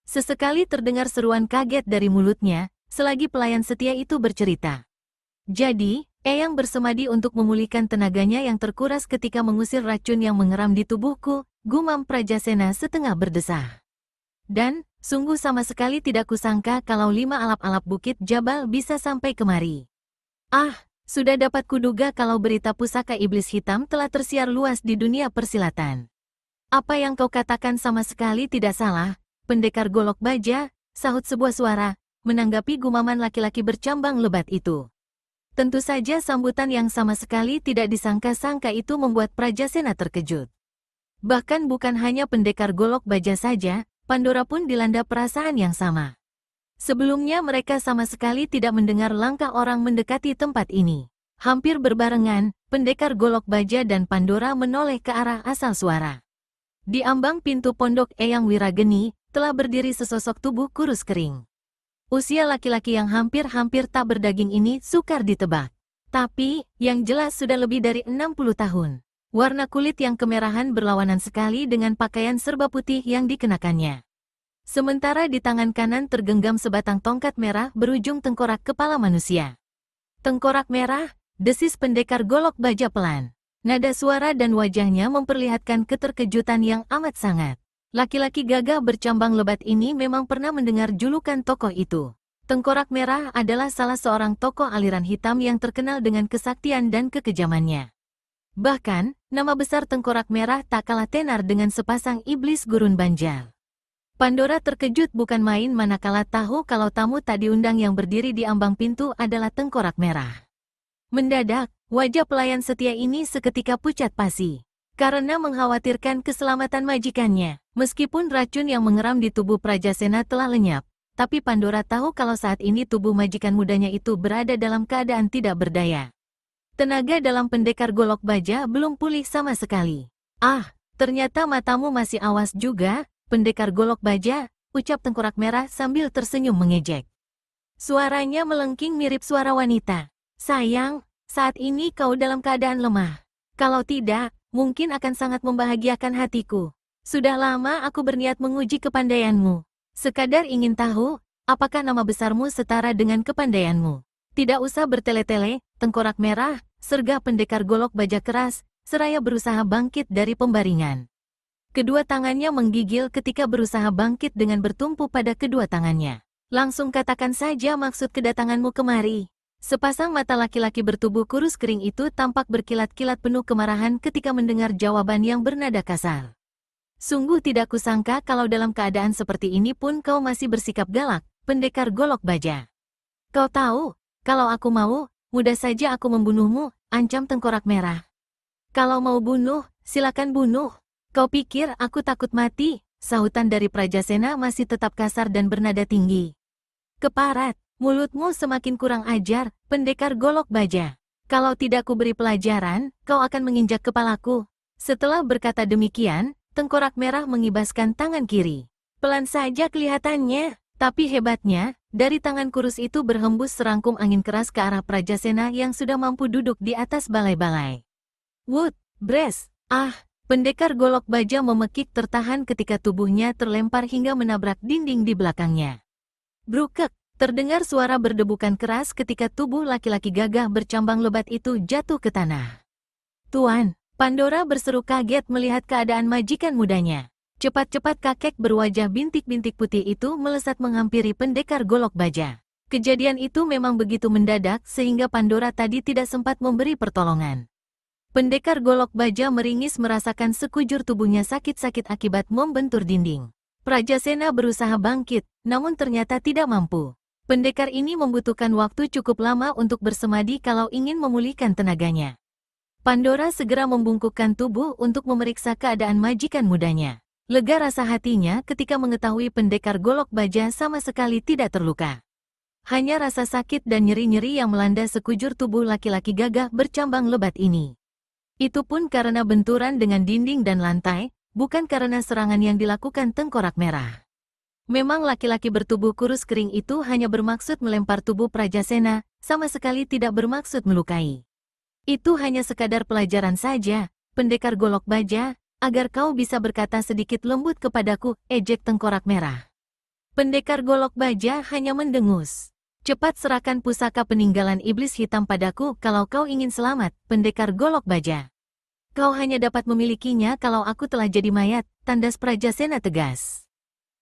[SPEAKER 1] Sesekali terdengar seruan kaget dari mulutnya, selagi pelayan setia itu bercerita. "Jadi, Eyang bersemadi untuk memulihkan tenaganya yang terkuras ketika mengusir racun yang mengeram di tubuhku," gumam Prajasena setengah berdesah. "Dan, sungguh sama sekali tidak kusangka kalau 5 alap-alap bukit Jabal bisa sampai kemari. Ah, sudah dapat kuduga kalau berita pusaka iblis hitam telah tersiar luas di dunia persilatan." "Apa yang kau katakan sama sekali tidak salah, pendekar golok baja," sahut sebuah suara, menanggapi gumaman laki-laki bercambang lebat itu. Tentu saja sambutan yang sama sekali tidak disangka-sangka itu membuat Prajasena terkejut. Bahkan bukan hanya pendekar golok baja saja, Pandora pun dilanda perasaan yang sama. Sebelumnya mereka sama sekali tidak mendengar langkah orang mendekati tempat ini. Hampir berbarengan, pendekar golok baja dan Pandora menoleh ke arah asal suara. Di ambang pintu pondok Eyang Wirageni, telah berdiri sesosok tubuh kurus kering. Usia laki-laki yang hampir-hampir tak berdaging ini sukar ditebak. Tapi, yang jelas sudah lebih dari 60 tahun. Warna kulit yang kemerahan berlawanan sekali dengan pakaian serba putih yang dikenakannya. Sementara di tangan kanan tergenggam sebatang tongkat merah berujung tengkorak kepala manusia. Tengkorak merah, desis pendekar golok baja pelan. Nada suara dan wajahnya memperlihatkan keterkejutan yang amat sangat. Laki-laki gagah bercambang lebat ini memang pernah mendengar julukan tokoh itu. Tengkorak merah adalah salah seorang tokoh aliran hitam yang terkenal dengan kesaktian dan kekejamannya. Bahkan, nama besar tengkorak merah tak kalah tenar dengan sepasang iblis gurun banjal. Pandora terkejut bukan main manakala tahu kalau tamu tak diundang yang berdiri di ambang pintu adalah tengkorak merah. Mendadak, wajah pelayan setia ini seketika pucat pasi. Karena mengkhawatirkan keselamatan majikannya. Meskipun racun yang mengeram di tubuh Prajasena telah lenyap, tapi Pandora tahu kalau saat ini tubuh majikan mudanya itu berada dalam keadaan tidak berdaya. Tenaga dalam pendekar golok baja belum pulih sama sekali. Ah, ternyata matamu masih awas juga, pendekar golok baja, ucap tengkorak merah sambil tersenyum mengejek. Suaranya melengking mirip suara wanita. Sayang, saat ini kau dalam keadaan lemah. Kalau tidak, mungkin akan sangat membahagiakan hatiku. Sudah lama aku berniat menguji kepandaianmu. Sekadar ingin tahu, apakah nama besarmu setara dengan kepandaianmu? Tidak usah bertele-tele, tengkorak merah, sergah pendekar golok baja keras, seraya berusaha bangkit dari pembaringan. Kedua tangannya menggigil ketika berusaha bangkit dengan bertumpu pada kedua tangannya. Langsung katakan saja maksud kedatanganmu kemari. Sepasang mata laki-laki bertubuh kurus kering itu tampak berkilat-kilat penuh kemarahan ketika mendengar jawaban yang bernada kasar. Sungguh tidak kusangka kalau dalam keadaan seperti ini pun kau masih bersikap galak, pendekar golok baja. Kau tahu, kalau aku mau, mudah saja aku membunuhmu, ancam tengkorak merah. Kalau mau bunuh, silakan bunuh. Kau pikir aku takut mati? Sahutan dari Prajasena masih tetap kasar dan bernada tinggi. Keparat, mulutmu semakin kurang ajar, pendekar golok baja. Kalau tidak kuberi pelajaran, kau akan menginjak kepalaku. Setelah berkata demikian, tengkorak merah mengibaskan tangan kiri. Pelan saja kelihatannya, tapi hebatnya, dari tangan kurus itu berhembus serangkum angin keras ke arah Prajasena yang sudah mampu duduk di atas balai-balai. Wood, Bres, pendekar golok baja memekik tertahan ketika tubuhnya terlempar hingga menabrak dinding di belakangnya. Brukek, terdengar suara berdebukan keras ketika tubuh laki-laki gagah bercambang lebat itu jatuh ke tanah. Tuan, Pandora berseru kaget melihat keadaan majikan mudanya. Cepat-cepat kakek berwajah bintik-bintik putih itu melesat menghampiri pendekar golok baja. Kejadian itu memang begitu mendadak sehingga Pandora tadi tidak sempat memberi pertolongan. Pendekar golok baja meringis merasakan sekujur tubuhnya sakit-sakit akibat membentur dinding. Prajasena berusaha bangkit, namun ternyata tidak mampu. Pendekar ini membutuhkan waktu cukup lama untuk bersemadi kalau ingin memulihkan tenaganya. Pandora segera membungkukkan tubuh untuk memeriksa keadaan majikan mudanya. Lega rasa hatinya ketika mengetahui pendekar golok baja sama sekali tidak terluka. Hanya rasa sakit dan nyeri-nyeri yang melanda sekujur tubuh laki-laki gagah bercambang lebat ini. Itu pun karena benturan dengan dinding dan lantai, bukan karena serangan yang dilakukan tengkorak merah. Memang laki-laki bertubuh kurus kering itu hanya bermaksud melempar tubuh Prajasena, sama sekali tidak bermaksud melukai. Itu hanya sekadar pelajaran saja, pendekar golok baja, agar kau bisa berkata sedikit lembut kepadaku, ejek tengkorak merah. Pendekar golok baja hanya mendengus. Cepat serahkan pusaka peninggalan iblis hitam padaku kalau kau ingin selamat, pendekar golok baja. Kau hanya dapat memilikinya kalau aku telah jadi mayat, tandas Prajasena tegas.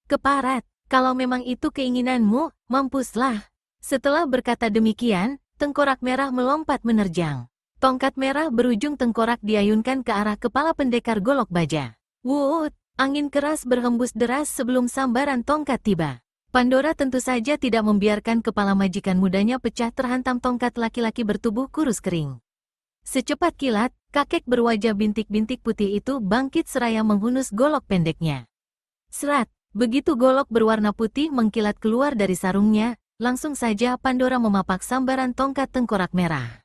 [SPEAKER 1] Keparat, kalau memang itu keinginanmu, mampuslah. Setelah berkata demikian, tengkorak merah melompat menerjang. Tongkat merah berujung tengkorak diayunkan ke arah kepala pendekar golok baja. Wuut, angin keras berhembus deras sebelum sambaran tongkat tiba. Pandora tentu saja tidak membiarkan kepala majikan mudanya pecah terhantam tongkat laki-laki bertubuh kurus kering. Secepat kilat, kakek berwajah bintik-bintik putih itu bangkit seraya menghunus golok pendeknya. Serat, begitu golok berwarna putih mengkilat keluar dari sarungnya, langsung saja Pandora memapak sambaran tongkat tengkorak merah.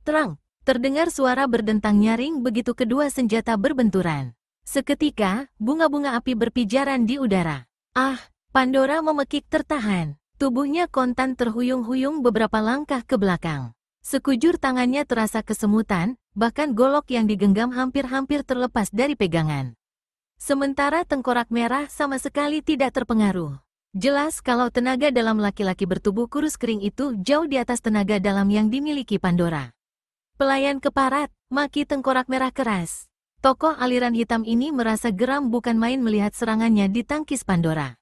[SPEAKER 1] Terang, terdengar suara berdentang nyaring begitu kedua senjata berbenturan. Seketika, bunga-bunga api berpijaran di udara. Ah, Pandora memekik tertahan. Tubuhnya kontan terhuyung-huyung beberapa langkah ke belakang. Sekujur tangannya terasa kesemutan, bahkan golok yang digenggam hampir-hampir terlepas dari pegangan. Sementara tengkorak merah sama sekali tidak terpengaruh. Jelas kalau tenaga dalam laki-laki bertubuh kurus kering itu jauh di atas tenaga dalam yang dimiliki Pandora. Pelayan keparat, maki tengkorak merah keras. Tokoh aliran hitam ini merasa geram bukan main melihat serangannya ditangkis Pandora.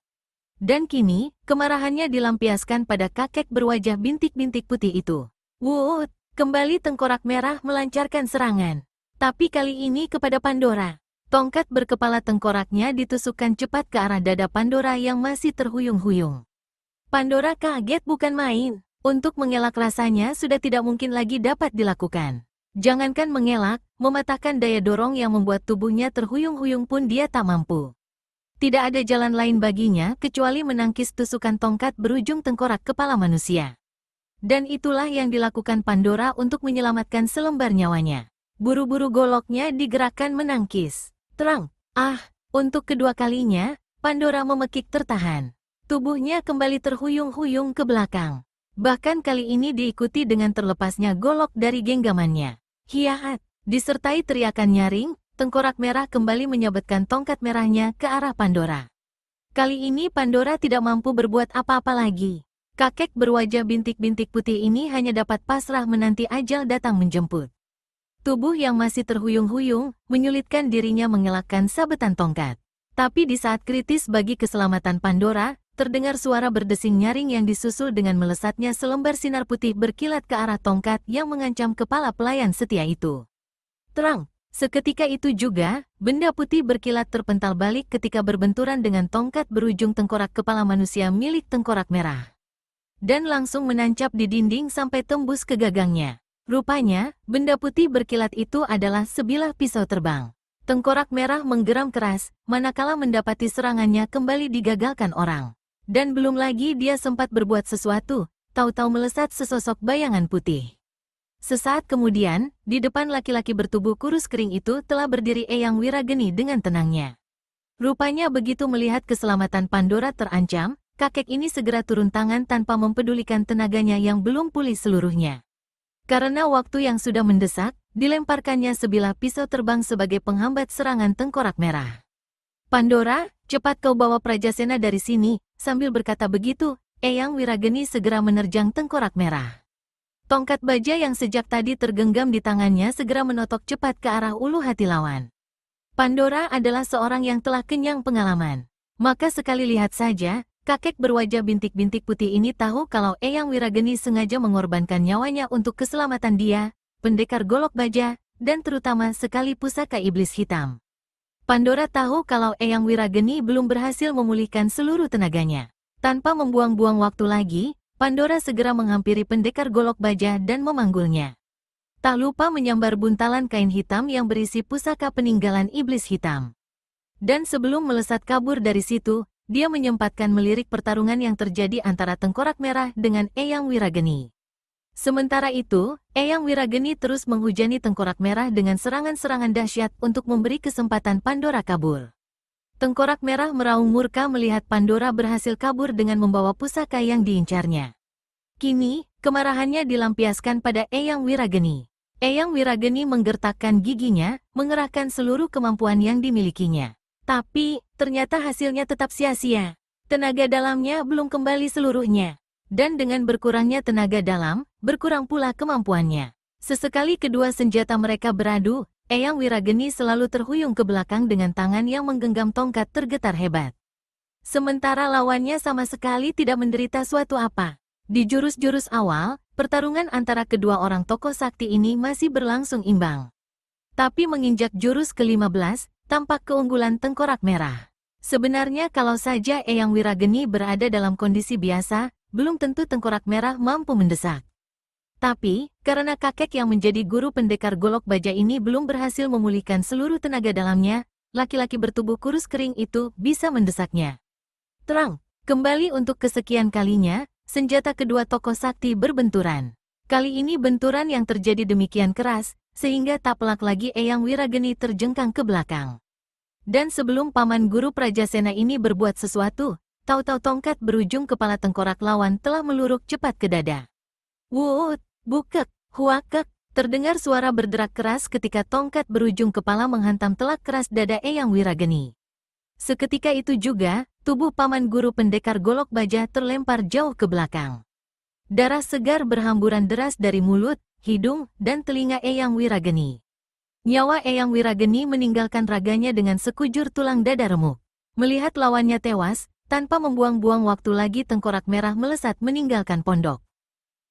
[SPEAKER 1] Dan kini, kemarahannya dilampiaskan pada kakek berwajah bintik-bintik putih itu. Wut, kembali tengkorak merah melancarkan serangan. Tapi kali ini kepada Pandora. Tongkat berkepala tengkoraknya ditusukkan cepat ke arah dada Pandora yang masih terhuyung-huyung. Pandora kaget bukan main. Untuk mengelak rasanya sudah tidak mungkin lagi dapat dilakukan. Jangankan mengelak, mematahkan daya dorong yang membuat tubuhnya terhuyung-huyung pun dia tak mampu. Tidak ada jalan lain baginya kecuali menangkis tusukan tongkat berujung tengkorak kepala manusia. Dan itulah yang dilakukan Pandora untuk menyelamatkan selembar nyawanya. Buru-buru goloknya digerakkan menangkis. Terang, untuk kedua kalinya, Pandora memekik tertahan. Tubuhnya kembali terhuyung-huyung ke belakang. Bahkan kali ini diikuti dengan terlepasnya golok dari genggamannya. Hiat, disertai teriakan nyaring, tengkorak merah kembali menyabetkan tongkat merahnya ke arah Pandora. Kali ini Pandora tidak mampu berbuat apa-apa lagi. Kakek berwajah bintik-bintik putih ini hanya dapat pasrah menanti ajal datang menjemput. Tubuh yang masih terhuyung-huyung, menyulitkan dirinya mengelakkan sabetan tongkat. Tapi di saat kritis bagi keselamatan Pandora, terdengar suara berdesing nyaring yang disusul dengan melesatnya selembar sinar putih berkilat ke arah tongkat yang mengancam kepala pelayan setia itu. Terang, seketika itu juga, benda putih berkilat terpental balik ketika berbenturan dengan tongkat berujung tengkorak kepala manusia milik tengkorak merah. Dan langsung menancap di dinding sampai tembus ke gagangnya. Rupanya, benda putih berkilat itu adalah sebilah pisau terbang. Tengkorak merah menggeram keras, manakala mendapati serangannya kembali digagalkan orang. Dan belum lagi dia sempat berbuat sesuatu, tahu-tahu melesat sesosok bayangan putih. Sesaat kemudian, di depan laki-laki bertubuh kurus kering itu telah berdiri Eyang Wirageni dengan tenangnya. Rupanya begitu melihat keselamatan Pandora terancam, kakek ini segera turun tangan tanpa mempedulikan tenaganya yang belum pulih seluruhnya. Karena waktu yang sudah mendesak, dilemparkannya sebilah pisau terbang sebagai penghambat serangan tengkorak merah. Pandora, cepat kau bawa Prajasena dari sini. Sambil berkata begitu, Eyang Wirageni segera menerjang tengkorak merah. Tongkat baja yang sejak tadi tergenggam di tangannya segera menotok cepat ke arah ulu hati lawan. Pandora adalah seorang yang telah kenyang pengalaman. Maka sekali lihat saja, kakek berwajah bintik-bintik putih ini tahu kalau Eyang Wirageni sengaja mengorbankan nyawanya untuk keselamatan dia, pendekar golok baja, dan terutama sekali pusaka iblis hitam. Pandora tahu kalau Eyang Wirageni belum berhasil memulihkan seluruh tenaganya. Tanpa membuang-buang waktu lagi, Pandora segera menghampiri pendekar golok baja dan memanggulnya. Tak lupa menyambar buntalan kain hitam yang berisi pusaka peninggalan iblis hitam. Dan sebelum melesat kabur dari situ, dia menyempatkan melirik pertarungan yang terjadi antara tengkorak merah dengan Eyang Wirageni. Sementara itu, Eyang Wirageni terus menghujani tengkorak merah dengan serangan-serangan dahsyat untuk memberi kesempatan Pandora kabur. Tengkorak merah meraung murka melihat Pandora berhasil kabur dengan membawa pusaka yang diincarnya. Kini, kemarahannya dilampiaskan pada Eyang Wirageni. Eyang Wirageni menggertakkan giginya, mengerahkan seluruh kemampuan yang dimilikinya. Tapi, ternyata hasilnya tetap sia-sia. Tenaga dalamnya belum kembali seluruhnya. Dan dengan berkurangnya tenaga dalam, berkurang pula kemampuannya. Sesekali kedua senjata mereka beradu, Eyang Wirageni selalu terhuyung ke belakang dengan tangan yang menggenggam tongkat tergetar hebat. Sementara lawannya sama sekali tidak menderita suatu apa. Di jurus-jurus awal, pertarungan antara kedua orang tokoh sakti ini masih berlangsung imbang. Tapi menginjak jurus ke-15, tampak keunggulan tengkorak merah. Sebenarnya kalau saja Eyang Wirageni berada dalam kondisi biasa, belum tentu tengkorak merah mampu mendesak. Tapi, karena kakek yang menjadi guru pendekar golok baja ini belum berhasil memulihkan seluruh tenaga dalamnya, laki-laki bertubuh kurus kering itu bisa mendesaknya. Terang, kembali untuk kesekian kalinya, senjata kedua tokoh sakti berbenturan. Kali ini benturan yang terjadi demikian keras, sehingga tak pelak lagi Eyang Wirageni terjengkang ke belakang. Dan sebelum paman guru Prajasena ini berbuat sesuatu, tahu-tahu tongkat berujung kepala tengkorak lawan telah meluruk cepat ke dada. Wut, bukek, huakek, terdengar suara berderak keras ketika tongkat berujung kepala menghantam telak keras dada Eyang Wirageni. Seketika itu juga, tubuh paman guru pendekar golok baja terlempar jauh ke belakang. Darah segar berhamburan deras dari mulut, hidung, dan telinga Eyang Wirageni. Nyawa Eyang Wirageni meninggalkan raganya dengan sekujur tulang dada remuk. Melihat lawannya tewas, tanpa membuang-buang waktu lagi tengkorak merah melesat meninggalkan pondok.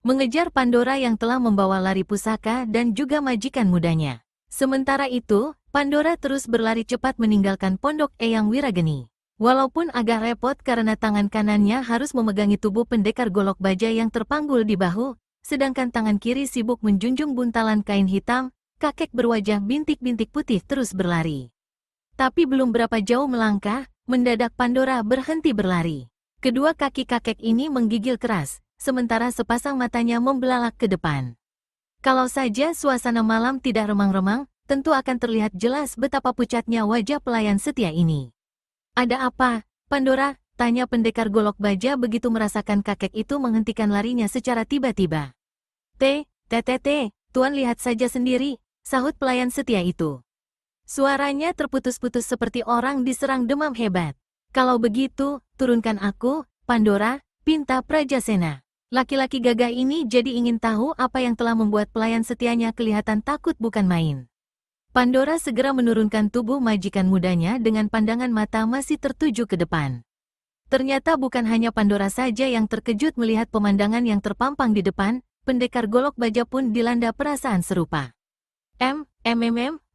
[SPEAKER 1] Mengejar Pandora yang telah membawa lari pusaka dan juga majikan mudanya. Sementara itu, Pandora terus berlari cepat meninggalkan pondok Eyang Wirageni. Walaupun agak repot karena tangan kanannya harus memegangi tubuh pendekar golok baja yang terpanggul di bahu, sedangkan tangan kiri sibuk menjunjung buntalan kain hitam, kakek berwajah bintik-bintik putih terus berlari. Tapi belum berapa jauh melangkah, mendadak Pandora berhenti berlari. Kedua kaki kakek ini menggigil keras, sementara sepasang matanya membelalak ke depan. Kalau saja suasana malam tidak remang-remang, tentu akan terlihat jelas betapa pucatnya wajah pelayan setia ini. Ada apa, Pandora? Tanya pendekar golok baja begitu merasakan kakek itu menghentikan larinya secara tiba-tiba. Tuan lihat saja sendiri, sahut pelayan setia itu. Suaranya terputus-putus seperti orang diserang demam hebat. Kalau begitu, turunkan aku, Pandora, pinta Prajasena. Laki-laki gagah ini jadi ingin tahu apa yang telah membuat pelayan setianya kelihatan takut bukan main. Pandora segera menurunkan tubuh majikan mudanya dengan pandangan mata masih tertuju ke depan. Ternyata bukan hanya Pandora saja yang terkejut melihat pemandangan yang terpampang di depan, pendekar golok baja pun dilanda perasaan serupa.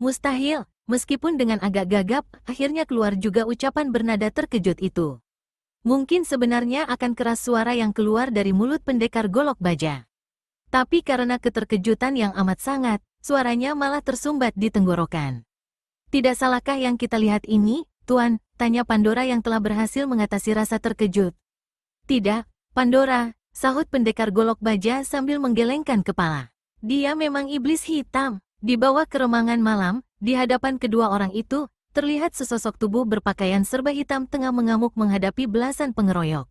[SPEAKER 1] Mustahil, meskipun dengan agak gagap, akhirnya keluar juga ucapan bernada terkejut itu. Mungkin sebenarnya akan keras suara yang keluar dari mulut pendekar golok baja. Tapi karena keterkejutan yang amat sangat, suaranya malah tersumbat di tenggorokan. Tidak salahkah yang kita lihat ini, Tuan? Tanya Pandora yang telah berhasil mengatasi rasa terkejut. Tidak, Pandora, sahut pendekar golok baja sambil menggelengkan kepala. Dia memang iblis hitam. Di bawah keremangan malam, di hadapan kedua orang itu, terlihat sesosok tubuh berpakaian serba hitam tengah mengamuk menghadapi belasan pengeroyok.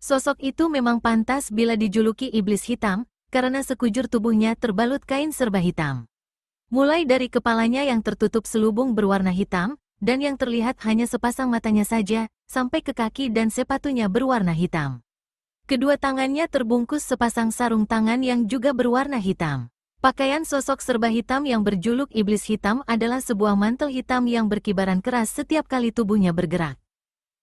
[SPEAKER 1] Sosok itu memang pantas bila dijuluki iblis hitam, karena sekujur tubuhnya terbalut kain serba hitam. Mulai dari kepalanya yang tertutup selubung berwarna hitam, dan yang terlihat hanya sepasang matanya saja, sampai ke kaki dan sepatunya berwarna hitam. Kedua tangannya terbungkus sepasang sarung tangan yang juga berwarna hitam. Pakaian sosok serba hitam yang berjuluk iblis hitam adalah sebuah mantel hitam yang berkibaran keras setiap kali tubuhnya bergerak.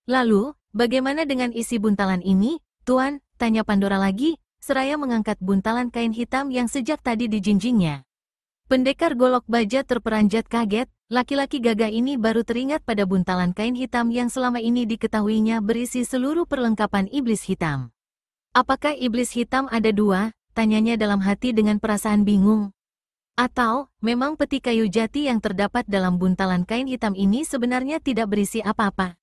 [SPEAKER 1] Lalu, bagaimana dengan isi buntalan ini, Tuan? Tanya Pandora lagi, seraya mengangkat buntalan kain hitam yang sejak tadi dijinjingnya. Pendekar golok baja terperanjat kaget, laki-laki gagah ini baru teringat pada buntalan kain hitam yang selama ini diketahuinya berisi seluruh perlengkapan iblis hitam. Apakah iblis hitam ada dua? Tanyanya dalam hati dengan perasaan bingung. Atau, memang peti kayu jati yang terdapat dalam buntalan kain hitam ini sebenarnya tidak berisi apa-apa?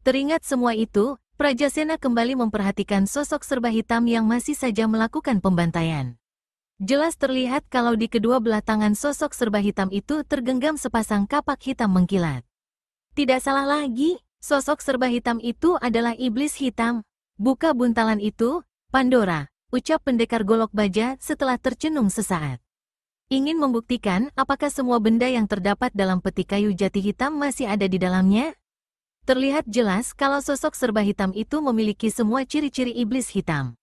[SPEAKER 1] Teringat semua itu, Prajasena kembali memperhatikan sosok serba hitam yang masih saja melakukan pembantaian. Jelas terlihat kalau di kedua belah tangan sosok serba hitam itu tergenggam sepasang kapak hitam mengkilat. Tidak salah lagi, sosok serba hitam itu adalah iblis hitam. Buka buntalan itu, Pandora, ucap pendekar golok baja setelah tercenung sesaat. Ingin membuktikan apakah semua benda yang terdapat dalam peti kayu jati hitam masih ada di dalamnya? Terlihat jelas kalau sosok serba hitam itu memiliki semua ciri-ciri iblis hitam.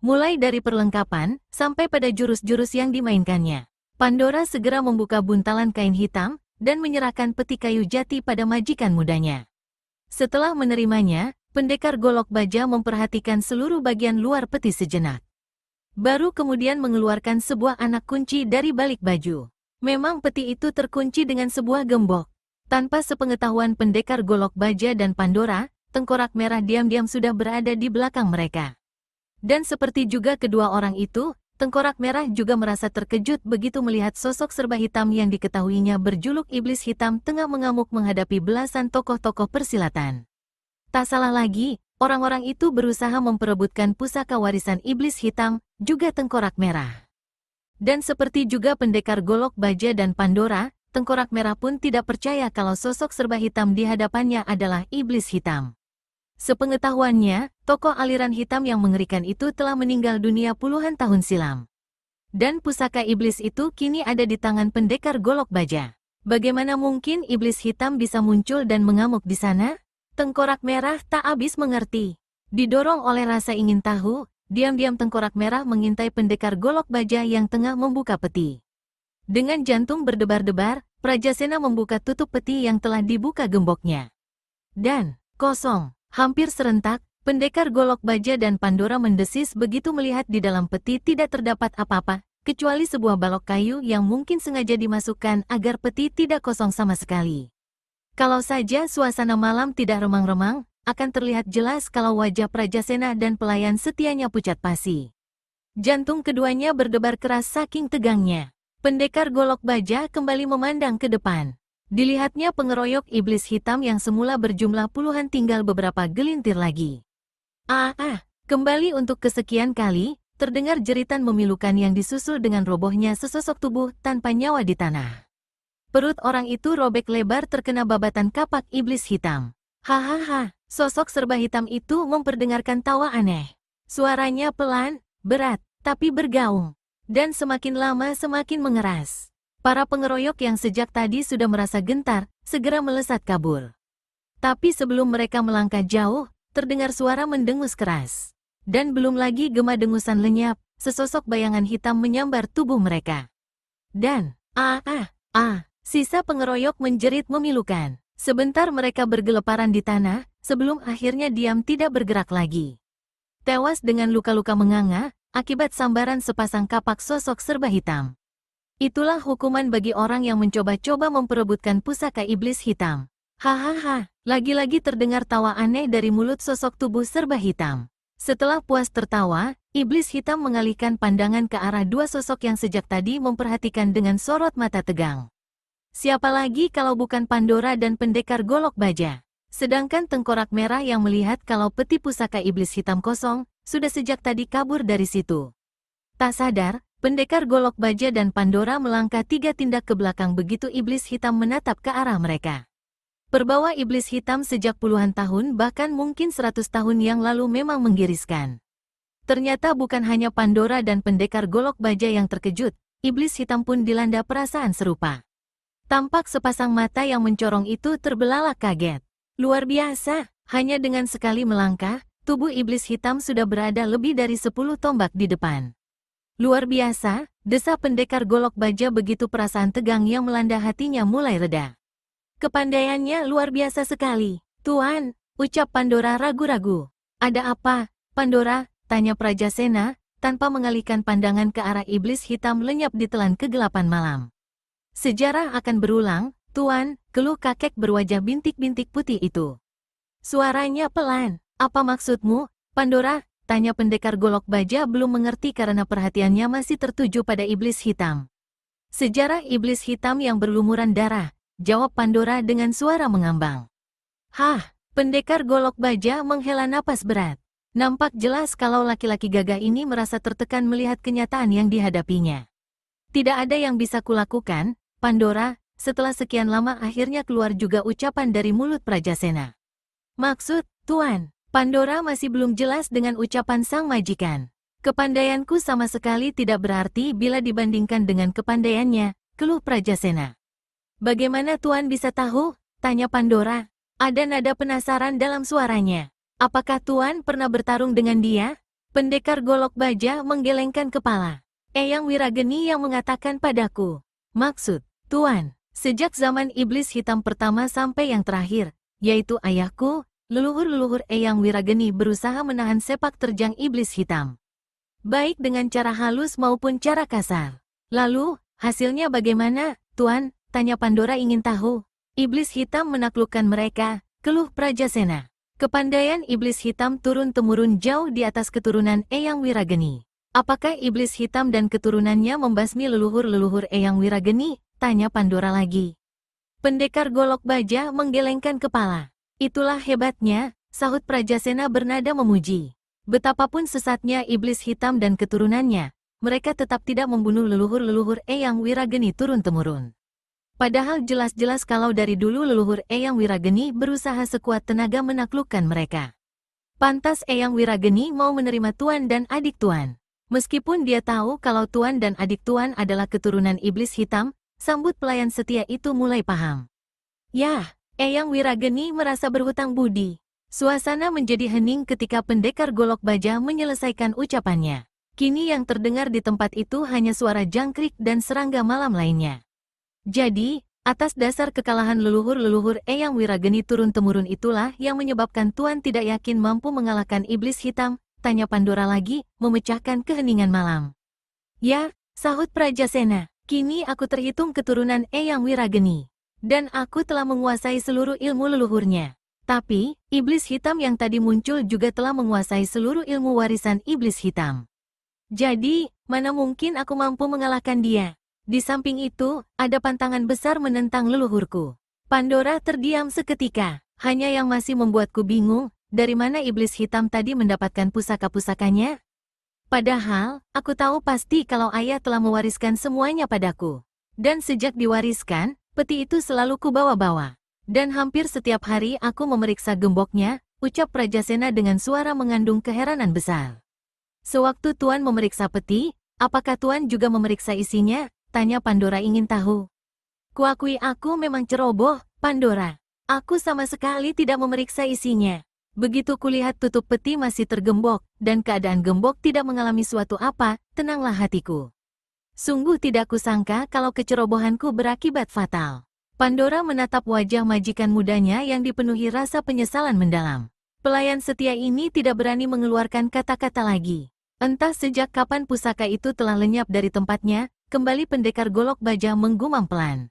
[SPEAKER 1] Mulai dari perlengkapan, sampai pada jurus-jurus yang dimainkannya. Pandora segera membuka buntalan kain hitam, dan menyerahkan peti kayu jati pada majikan mudanya. Setelah menerimanya, pendekar golok baja memperhatikan seluruh bagian luar peti sejenak. Baru kemudian mengeluarkan sebuah anak kunci dari balik baju. Memang peti itu terkunci dengan sebuah gembok. Tanpa sepengetahuan pendekar golok baja dan Pandora, tengkorak merah diam-diam sudah berada di belakang mereka. Dan seperti juga kedua orang itu, Tengkorak Merah juga merasa terkejut begitu melihat sosok serba hitam yang diketahuinya berjuluk Iblis Hitam tengah mengamuk menghadapi belasan tokoh-tokoh persilatan. Tak salah lagi, orang-orang itu berusaha memperebutkan pusaka warisan Iblis Hitam, juga Tengkorak Merah. Dan seperti juga pendekar Golok Baja dan Pandora, Tengkorak Merah pun tidak percaya kalau sosok serba hitam di hadapannya adalah Iblis Hitam. Sepengetahuannya, tokoh aliran hitam yang mengerikan itu telah meninggal dunia puluhan tahun silam. Dan pusaka iblis itu kini ada di tangan pendekar Golok Baja. Bagaimana mungkin iblis hitam bisa muncul dan mengamuk di sana? Tengkorak Merah tak habis mengerti. Didorong oleh rasa ingin tahu, diam-diam Tengkorak Merah mengintai pendekar Golok Baja yang tengah membuka peti. Dengan jantung berdebar-debar, Prajasena membuka tutup peti yang telah dibuka gemboknya. Dan, kosong. Hampir serentak, pendekar Golok Baja dan Pandora mendesis begitu melihat di dalam peti tidak terdapat apa-apa, kecuali sebuah balok kayu yang mungkin sengaja dimasukkan agar peti tidak kosong sama sekali. Kalau saja suasana malam tidak remang-remang, akan terlihat jelas kalau wajah Prajasena dan pelayan setianya pucat pasi. Jantung keduanya berdebar keras saking tegangnya. Pendekar Golok Baja kembali memandang ke depan. Dilihatnya pengeroyok iblis hitam yang semula berjumlah puluhan tinggal beberapa gelintir lagi. Kembali untuk kesekian kali, terdengar jeritan memilukan yang disusul dengan robohnya sesosok tubuh tanpa nyawa di tanah. Perut orang itu robek lebar terkena babatan kapak iblis hitam. Hahaha, sosok serba hitam itu memperdengarkan tawa aneh. Suaranya pelan, berat, tapi bergaung. Dan semakin lama semakin mengeras. Para pengeroyok yang sejak tadi sudah merasa gentar, segera melesat kabur. Tapi sebelum mereka melangkah jauh, terdengar suara mendengus keras. Dan belum lagi gema dengusan lenyap, sesosok bayangan hitam menyambar tubuh mereka. Dan, sisa pengeroyok menjerit memilukan. Sebentar mereka bergeleparan di tanah, sebelum akhirnya diam tidak bergerak lagi. Tewas dengan luka-luka menganga, akibat sambaran sepasang kapak sosok serba hitam. Itulah hukuman bagi orang yang mencoba-coba memperebutkan pusaka iblis hitam. Hahaha, lagi-lagi terdengar tawa aneh dari mulut sosok tubuh serba hitam. Setelah puas tertawa, iblis hitam mengalihkan pandangan ke arah dua sosok yang sejak tadi memperhatikan dengan sorot mata tegang. Siapa lagi kalau bukan Pandora dan pendekar Golok Baja? Sedangkan Tengkorak Merah yang melihat kalau peti pusaka iblis hitam kosong, sudah sejak tadi kabur dari situ. Tak sadar, pendekar Golok Baja dan Pandora melangkah 3 tindak ke belakang begitu iblis hitam menatap ke arah mereka. Perbawa iblis hitam sejak puluhan tahun bahkan mungkin 100 tahun yang lalu memang menggiriskan. Ternyata bukan hanya Pandora dan pendekar Golok Baja yang terkejut, iblis hitam pun dilanda perasaan serupa. Tampak sepasang mata yang mencorong itu terbelalak kaget. Luar biasa, hanya dengan sekali melangkah, tubuh iblis hitam sudah berada lebih dari 10 tombak di depan. Luar biasa, desa pendekar Golok Baja begitu perasaan tegang yang melanda hatinya mulai reda. Kepandaiannya luar biasa sekali. Tuan, ucap Pandora ragu-ragu. Ada apa, Pandora? Tanya Prajasena, tanpa mengalihkan pandangan ke arah iblis hitam lenyap di telan kegelapan malam. Sejarah akan berulang, Tuan, keluh kakek berwajah bintik-bintik putih itu. Suaranya pelan. Apa maksudmu, Pandora? Tanya pendekar Golok Baja belum mengerti karena perhatiannya masih tertuju pada iblis hitam. Sejarah iblis hitam yang berlumuran darah, jawab Pandora dengan suara mengambang. Pendekar Golok Baja menghela napas berat. Nampak jelas kalau laki-laki gagah ini merasa tertekan melihat kenyataan yang dihadapinya. Tidak ada yang bisa kulakukan, Pandora, setelah sekian lama akhirnya keluar juga ucapan dari mulut Prajasena. Maksud, Tuan? Pandora masih belum jelas dengan ucapan sang majikan. Kepandaianku sama sekali tidak berarti bila dibandingkan dengan kepandaiannya, keluh Prajasena. Bagaimana Tuan bisa tahu? Tanya Pandora. Ada nada penasaran dalam suaranya. Apakah Tuan pernah bertarung dengan dia? Pendekar Golok Baja menggelengkan kepala. Eyang Wirageni yang mengatakan padaku. Maksud, Tuan, sejak zaman iblis hitam pertama sampai yang terakhir, yaitu ayahku, leluhur-leluhur Eyang Wirageni berusaha menahan sepak terjang iblis hitam. Baik dengan cara halus maupun cara kasar. Lalu, hasilnya bagaimana, Tuan? Tanya Pandora ingin tahu. Iblis hitam menaklukkan mereka, keluh Prajasena. Kepandaian iblis hitam turun-temurun jauh di atas keturunan Eyang Wirageni. Apakah iblis hitam dan keturunannya membasmi leluhur-leluhur Eyang Wirageni? Tanya Pandora lagi. Pendekar Golok Baja menggelengkan kepala. Itulah hebatnya, sahut Prajasena bernada memuji. Betapapun sesatnya iblis hitam dan keturunannya, mereka tetap tidak membunuh leluhur-leluhur Eyang Wirageni turun-temurun. Padahal jelas-jelas kalau dari dulu leluhur Eyang Wirageni berusaha sekuat tenaga menaklukkan mereka. Pantas Eyang Wirageni mau menerima tuan dan adik tuan. Meskipun dia tahu kalau tuan dan adik tuan adalah keturunan iblis hitam, sambut pelayan setia itu mulai paham. Yah, Eyang Wirageni merasa berhutang budi. Suasana menjadi hening ketika pendekar Golok Baja menyelesaikan ucapannya. Kini yang terdengar di tempat itu hanya suara jangkrik dan serangga malam lainnya. Jadi, atas dasar kekalahan leluhur-leluhur Eyang Wirageni turun-temurun itulah yang menyebabkan tuan tidak yakin mampu mengalahkan iblis hitam, tanya Pandora lagi, memecahkan keheningan malam. Ya, sahut Prajasena, kini aku terhitung keturunan Eyang Wirageni. Dan aku telah menguasai seluruh ilmu leluhurnya. Tapi, iblis hitam yang tadi muncul juga telah menguasai seluruh ilmu warisan iblis hitam. Jadi, mana mungkin aku mampu mengalahkan dia? Di samping itu, ada pantangan besar menentang leluhurku. Pandora terdiam seketika. Hanya yang masih membuatku bingung, dari mana iblis hitam tadi mendapatkan pusaka-pusakanya? Padahal, aku tahu pasti kalau ayah telah mewariskan semuanya padaku. Dan sejak diwariskan, peti itu selalu kubawa-bawa. Dan hampir setiap hari aku memeriksa gemboknya, ucap Prajasena dengan suara mengandung keheranan besar. Sewaktu tuan memeriksa peti, apakah tuan juga memeriksa isinya? Tanya Pandora ingin tahu. Kuakui aku memang ceroboh, Pandora. Aku sama sekali tidak memeriksa isinya. Begitu kulihat tutup peti masih tergembok, dan keadaan gembok tidak mengalami suatu apa, tenanglah hatiku. Sungguh tidak kusangka kalau kecerobohanku berakibat fatal. Pandora menatap wajah majikan mudanya yang dipenuhi rasa penyesalan mendalam. Pelayan setia ini tidak berani mengeluarkan kata-kata lagi. Entah sejak kapan pusaka itu telah lenyap dari tempatnya, kembali pendekar Golok Baja menggumam pelan.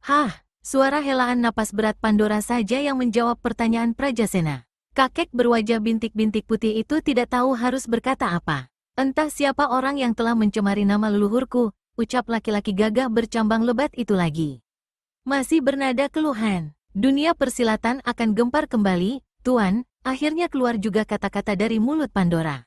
[SPEAKER 1] Hah, suara helaan napas berat Pandora saja yang menjawab pertanyaan Prajasena. Kakek berwajah bintik-bintik putih itu tidak tahu harus berkata apa. Entah siapa orang yang telah mencemari nama leluhurku, ucap laki-laki gagah bercambang lebat itu lagi. Masih bernada keluhan. Dunia persilatan akan gempar kembali, tuan, akhirnya keluar juga kata-kata dari mulut Pandora.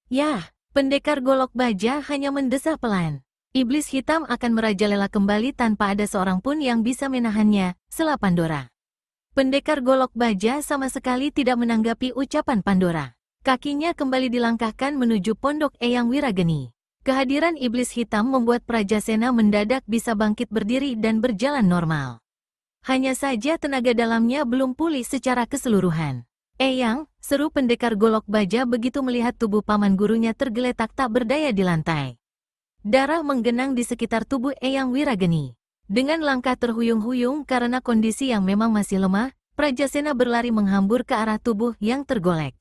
[SPEAKER 1] Yah, pendekar Golok Baja hanya mendesah pelan. Iblis hitam akan merajalela kembali tanpa ada seorang pun yang bisa menahannya, sela Pandora. Pendekar Golok Baja sama sekali tidak menanggapi ucapan Pandora. Kakinya kembali dilangkahkan menuju pondok Eyang Wirageni. Kehadiran iblis hitam membuat Prajasena mendadak bisa bangkit berdiri dan berjalan normal. Hanya saja tenaga dalamnya belum pulih secara keseluruhan. Eyang, seru pendekar Golok Baja begitu melihat tubuh paman gurunya tergeletak tak berdaya di lantai. Darah menggenang di sekitar tubuh Eyang Wirageni. Dengan langkah terhuyung-huyung karena kondisi yang memang masih lemah, Prajasena berlari menghambur ke arah tubuh yang tergolek.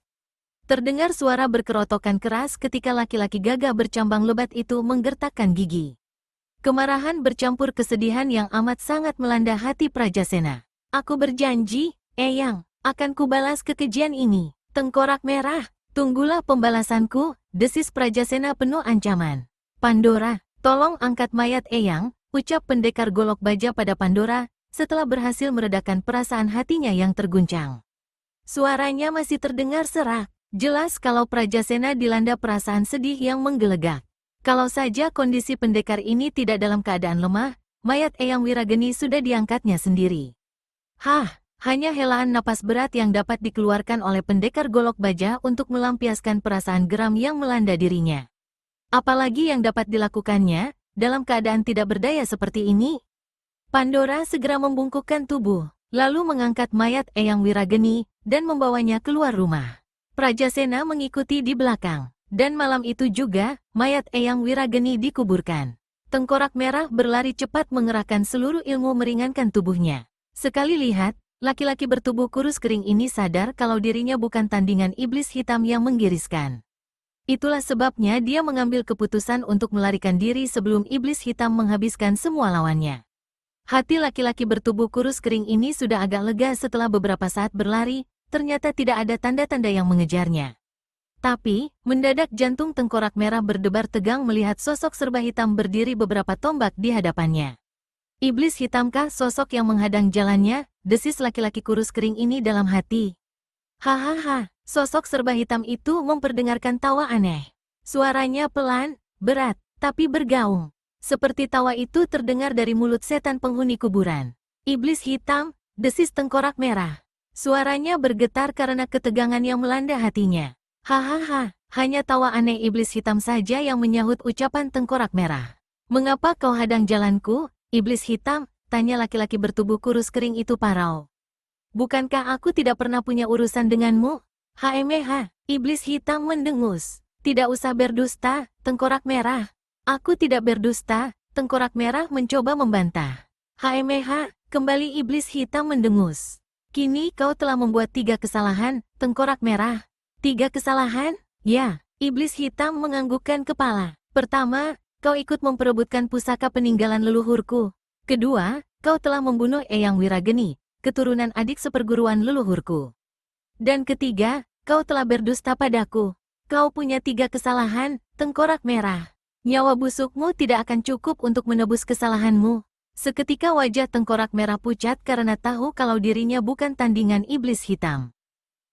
[SPEAKER 1] Terdengar suara berkerotokan keras ketika laki-laki gagah bercambang lebat itu menggertakkan gigi. Kemarahan bercampur kesedihan yang amat sangat melanda hati Prajasena. Aku berjanji, Eyang, akan kubalas kekejian ini. Tengkorak merah, tunggulah pembalasanku, desis Prajasena penuh ancaman. Pandora, tolong angkat mayat Eyang, ucap pendekar Golok Baja pada Pandora, setelah berhasil meredakan perasaan hatinya yang terguncang. Suaranya masih terdengar serak, jelas kalau Prajasena dilanda perasaan sedih yang menggelegak. Kalau saja kondisi pendekar ini tidak dalam keadaan lemah, mayat Eyang Wirageni sudah diangkatnya sendiri. Hah, hanya helaan napas berat yang dapat dikeluarkan oleh pendekar Golok Baja untuk melampiaskan perasaan geram yang melanda dirinya. Apalagi yang dapat dilakukannya, dalam keadaan tidak berdaya seperti ini? Pandora segera membungkukkan tubuh, lalu mengangkat mayat Eyang Wirageni, dan membawanya keluar rumah. Prajasena mengikuti di belakang, dan malam itu juga, mayat Eyang Wirageni dikuburkan. Tengkorak merah berlari cepat mengerahkan seluruh ilmu meringankan tubuhnya. Sekali lihat, laki-laki bertubuh kurus kering ini sadar kalau dirinya bukan tandingan iblis hitam yang menggiriskan. Itulah sebabnya dia mengambil keputusan untuk melarikan diri sebelum iblis hitam menghabiskan semua lawannya. Hati laki-laki bertubuh kurus kering ini sudah agak lega setelah beberapa saat berlari, ternyata tidak ada tanda-tanda yang mengejarnya. Tapi, mendadak jantung tengkorak merah berdebar tegang melihat sosok serba hitam berdiri beberapa tombak di hadapannya. Iblis hitamkah sosok yang menghadang jalannya? Desis laki-laki kurus kering ini dalam hati. Hahaha, sosok serba hitam itu memperdengarkan tawa aneh. Suaranya pelan, berat, tapi bergaung. Seperti tawa itu terdengar dari mulut setan penghuni kuburan. Iblis hitam, desis tengkorak merah. Suaranya bergetar karena ketegangan yang melanda hatinya. Hahaha, hanya tawa aneh iblis hitam saja yang menyahut ucapan tengkorak merah. Mengapa kau hadang jalanku, iblis hitam? Tanya laki-laki bertubuh kurus kering itu parau. Bukankah aku tidak pernah punya urusan denganmu? HMH, iblis hitam mendengus. Tidak usah berdusta, tengkorak merah. Aku tidak berdusta, tengkorak merah mencoba membantah. HMH, kembali iblis hitam mendengus. Kini kau telah membuat 3 kesalahan, tengkorak merah. 3 kesalahan? Ya, iblis hitam menganggukkan kepala. Pertama, kau ikut memperebutkan pusaka peninggalan leluhurku. Kedua, kau telah membunuh Eyang Wirageni, keturunan adik seperguruan leluhurku. Dan ketiga, kau telah berdusta padaku. Kau punya 3 kesalahan, tengkorak merah. Nyawa busukmu tidak akan cukup untuk menebus kesalahanmu. Seketika wajah tengkorak merah pucat karena tahu kalau dirinya bukan tandingan iblis hitam.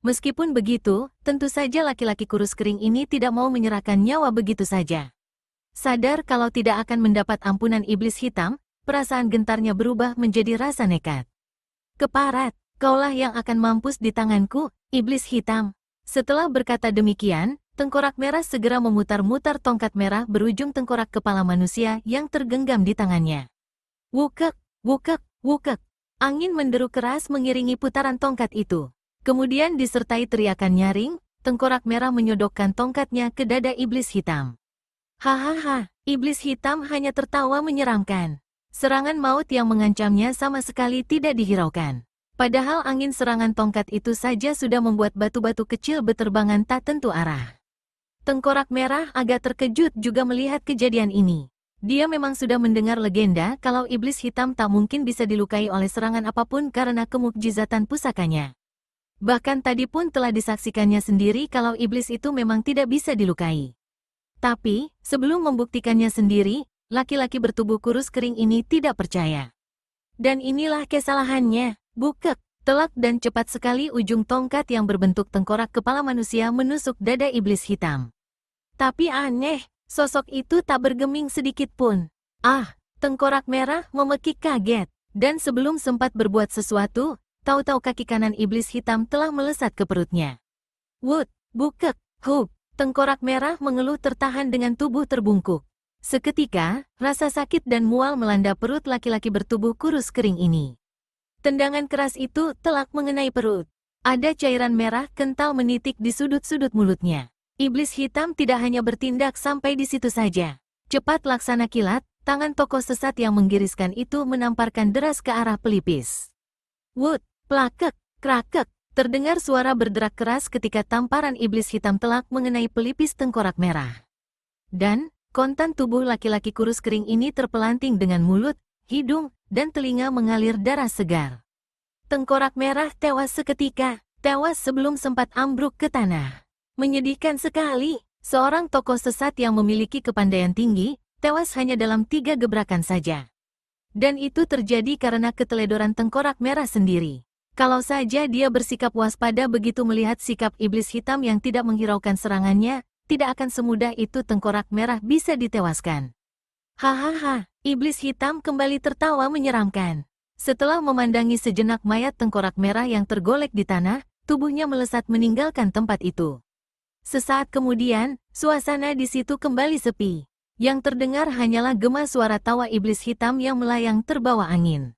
[SPEAKER 1] Meskipun begitu, tentu saja laki-laki kurus kering ini tidak mau menyerahkan nyawa begitu saja. Sadar kalau tidak akan mendapat ampunan iblis hitam, perasaan gentarnya berubah menjadi rasa nekat. Keparat, kaulah yang akan mampus di tanganku, iblis hitam. Setelah berkata demikian, tengkorak merah segera memutar-mutar tongkat merah berujung tengkorak kepala manusia yang tergenggam di tangannya. Wukek, wukek, wukek. Angin menderu keras mengiringi putaran tongkat itu. Kemudian disertai teriakan nyaring, tengkorak merah menyodokkan tongkatnya ke dada iblis hitam. Hahaha, iblis hitam hanya tertawa menyeramkan. Serangan maut yang mengancamnya sama sekali tidak dihiraukan. Padahal angin serangan tongkat itu saja sudah membuat batu-batu kecil beterbangan tak tentu arah. Tengkorak merah agak terkejut juga melihat kejadian ini. Dia memang sudah mendengar legenda kalau iblis hitam tak mungkin bisa dilukai oleh serangan apapun karena kemukjizatan pusakanya. Bahkan tadi pun telah disaksikannya sendiri kalau iblis itu memang tidak bisa dilukai. Tapi, sebelum membuktikannya sendiri, laki-laki bertubuh kurus kering ini tidak percaya. Dan inilah kesalahannya, bukek, telak dan cepat sekali ujung tongkat yang berbentuk tengkorak kepala manusia menusuk dada iblis hitam. Tapi aneh, sosok itu tak bergeming sedikit pun. Ah, tengkorak merah memekik kaget, dan sebelum sempat berbuat sesuatu, tahu-tahu kaki kanan iblis hitam telah melesat ke perutnya. Wut, bukek, huk, tengkorak merah mengeluh tertahan dengan tubuh terbungkuk. Seketika, rasa sakit dan mual melanda perut laki-laki bertubuh kurus kering ini. Tendangan keras itu telak mengenai perut. Ada cairan merah kental menitik di sudut-sudut mulutnya. Iblis hitam tidak hanya bertindak sampai di situ saja. Cepat laksana kilat, tangan tokoh sesat yang menggiriskan itu menamparkan deras ke arah pelipis. Wut, plakek, krakek, terdengar suara berderak keras ketika tamparan iblis hitam telak mengenai pelipis tengkorak merah. Dan, kontan tubuh laki-laki kurus kering ini terpelanting dengan mulut, hidung, dan telinga mengalir darah segar. Tengkorak merah tewas seketika, tewas sebelum sempat ambruk ke tanah. Menyedihkan sekali, seorang tokoh sesat yang memiliki kepandaian tinggi, tewas hanya dalam 3 gebrakan saja. Dan itu terjadi karena keteledoran tengkorak merah sendiri. Kalau saja dia bersikap waspada begitu melihat sikap iblis hitam yang tidak menghiraukan serangannya, tidak akan semudah itu tengkorak merah bisa ditewaskan. Hahaha, iblis hitam kembali tertawa menyeramkan. Setelah memandangi sejenak mayat tengkorak merah yang tergolek di tanah, tubuhnya melesat meninggalkan tempat itu. Sesaat kemudian, suasana di situ kembali sepi. Yang terdengar hanyalah gema suara tawa iblis hitam yang melayang terbawa angin.